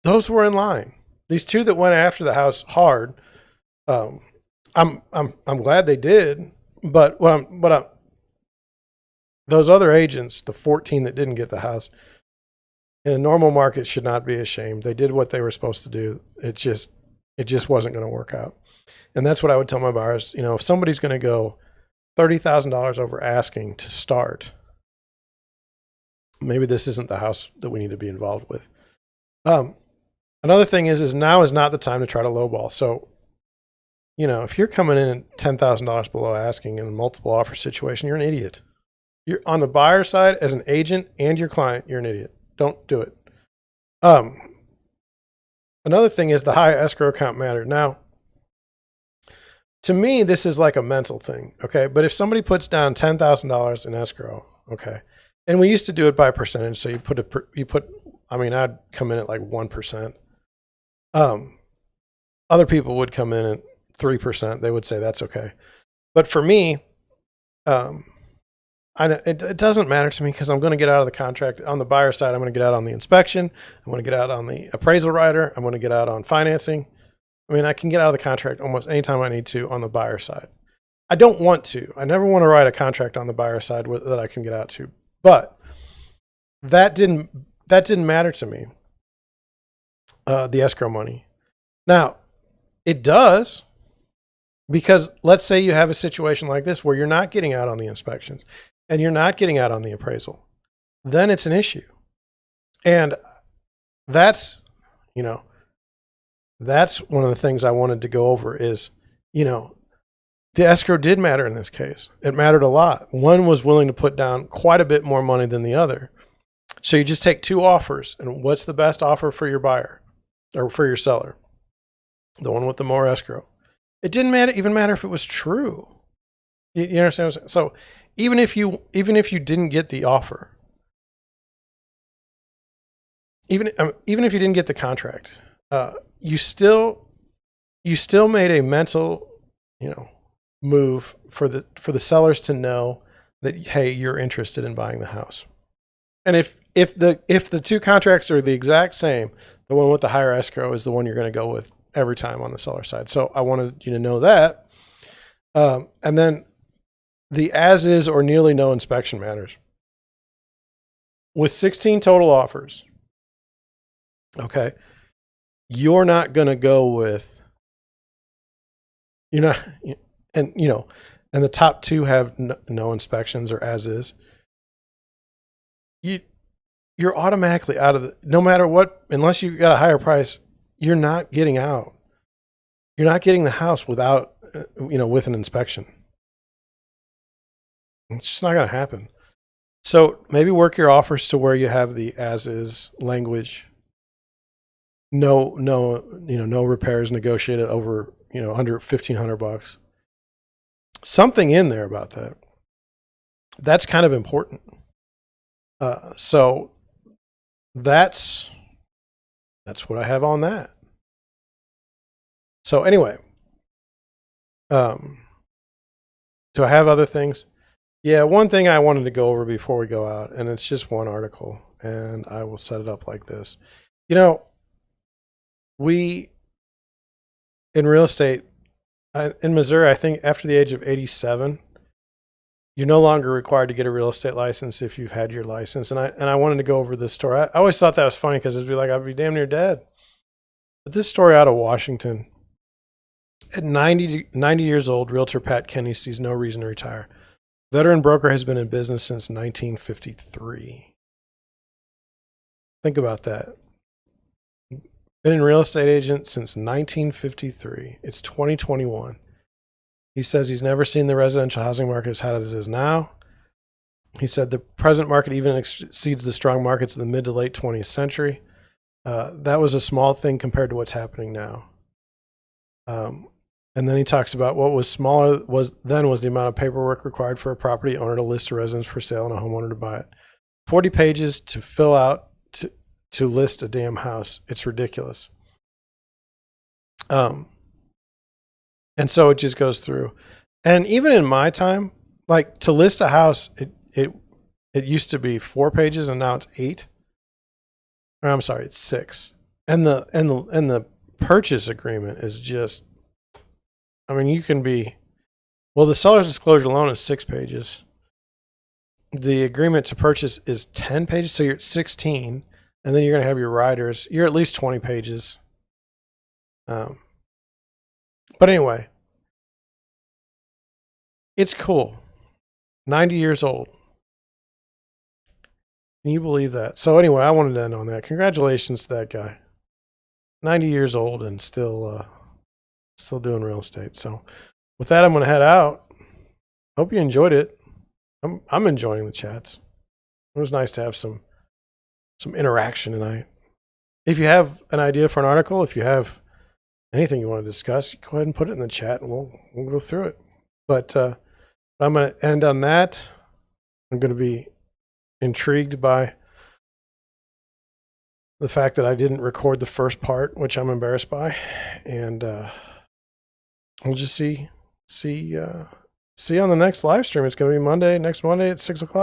those were in line. These two that went after the house hard, I'm glad they did. But those other agents, the 14 that didn't get the house, in a normal market should not be ashamed. They did what they were supposed to do. It just wasn't going to work out. And that's what I would tell my buyers. If somebody's going to go $30,000 over asking to start, maybe this isn't the house that we need to be involved with. Another thing is now is not the time to try to lowball. So, if you're coming in at $10,000 below asking in a multiple offer situation, you're an idiot. You're on the buyer side as an agent and your client, you're an idiot. Don't do it. Another thing is the high escrow account matter. Now, to me, this is like a mental thing, okay? But if somebody puts down $10,000 in escrow, okay, and we used to do it by percentage, so I'd come in at like 1%. Other people would come in at 3%. They would say that's okay. But for me, it doesn't matter to me because I'm going to get out of the contract. On the buyer side, I'm going to get out on the inspection. I'm going to get out on the appraisal writer. I'm going to get out on financing. I can get out of the contract almost anytime I need to on the buyer side. I don't want to. I never want to write a contract on the buyer side that I can get out to. But that didn't matter to me, the escrow money. Now, it does, because let's say you have a situation like this where you're not getting out on the inspections and you're not getting out on the appraisal. Then it's an issue. And that's one of the things I wanted to go over is, the escrow did matter in this case. It mattered a lot. One was willing to put down quite a bit more money than the other. So you just take two offers, and what's the best offer for your buyer or for your seller? The one with the more escrow. It didn't even matter if it was true. You understand what I'm saying? So even if you didn't get the offer, even if you didn't get the contract, you still made a mental, move for the sellers to know that, hey, you're interested in buying the house. And if the two contracts are the exact same, the one with the higher escrow is the one you're going to go with every time on the seller side. So I wanted you to know that. And then the as is or nearly no inspection matters. With 16 total offers, okay, you're not going to go with, and the top two have no inspections or as is. You're automatically out of the, no matter what, unless you got a higher price, you're not getting out. You're not getting the house without, with an inspection. It's just not going to happen. So maybe work your offers to where you have the as is language. No repairs negotiated over, under $1,500. Something in there about that. That's kind of important. So that's what I have on that. So anyway, do I have other things? Yeah, one thing I wanted to go over before we go out, and it's just one article, and I will set it up like this. We in real estate in Missouri, I think after the age of 87, you're no longer required to get a real estate license if you've had your license. And I wanted to go over this story. I always thought that was funny because it'd be like I'd be damn near dead. But this story out of Washington, at 90 years old, realtor Pat Kenny sees no reason to retire. Veteran broker has been in business since 1953. Think about that. Been in real estate agent since 1953. It's 2021. He says he's never seen the residential housing market as hot as it is now. He said the present market even exceeds the strong markets of the mid to late 20th century. That was a small thing compared to what's happening now. And then he talks about what was smaller was the amount of paperwork required for a property owner to list a residence for sale and a homeowner to buy it. 40 pages to fill out to list a damn house. It's ridiculous. And so it just goes through. And even in my time, like to list a house, it used to be 4 pages and now it's 8. Or I'm sorry, it's 6. And the purchase agreement is just, I mean, you can be, well, the seller's disclosure alone is 6 pages. The agreement to purchase is 10 pages, so you're at 16, and then you're going to have your riders. You're at least 20 pages. But anyway, it's cool. 90 years old. Can you believe that? So anyway, I wanted to end on that. Congratulations to that guy. 90 years old and still doing real estate. So with that, I'm going to head out. Hope you enjoyed it. I'm enjoying the chats. It was nice to have some interaction tonight. If you have an idea for an article, if you have anything you want to discuss, go ahead and put it in the chat and we'll go through it. But I'm going to end on that. I'm going to be intrigued by the fact that I didn't record the first part, which I'm embarrassed by, and we'll just see you on the next live stream. It's going to be next Monday at 6 o'clock.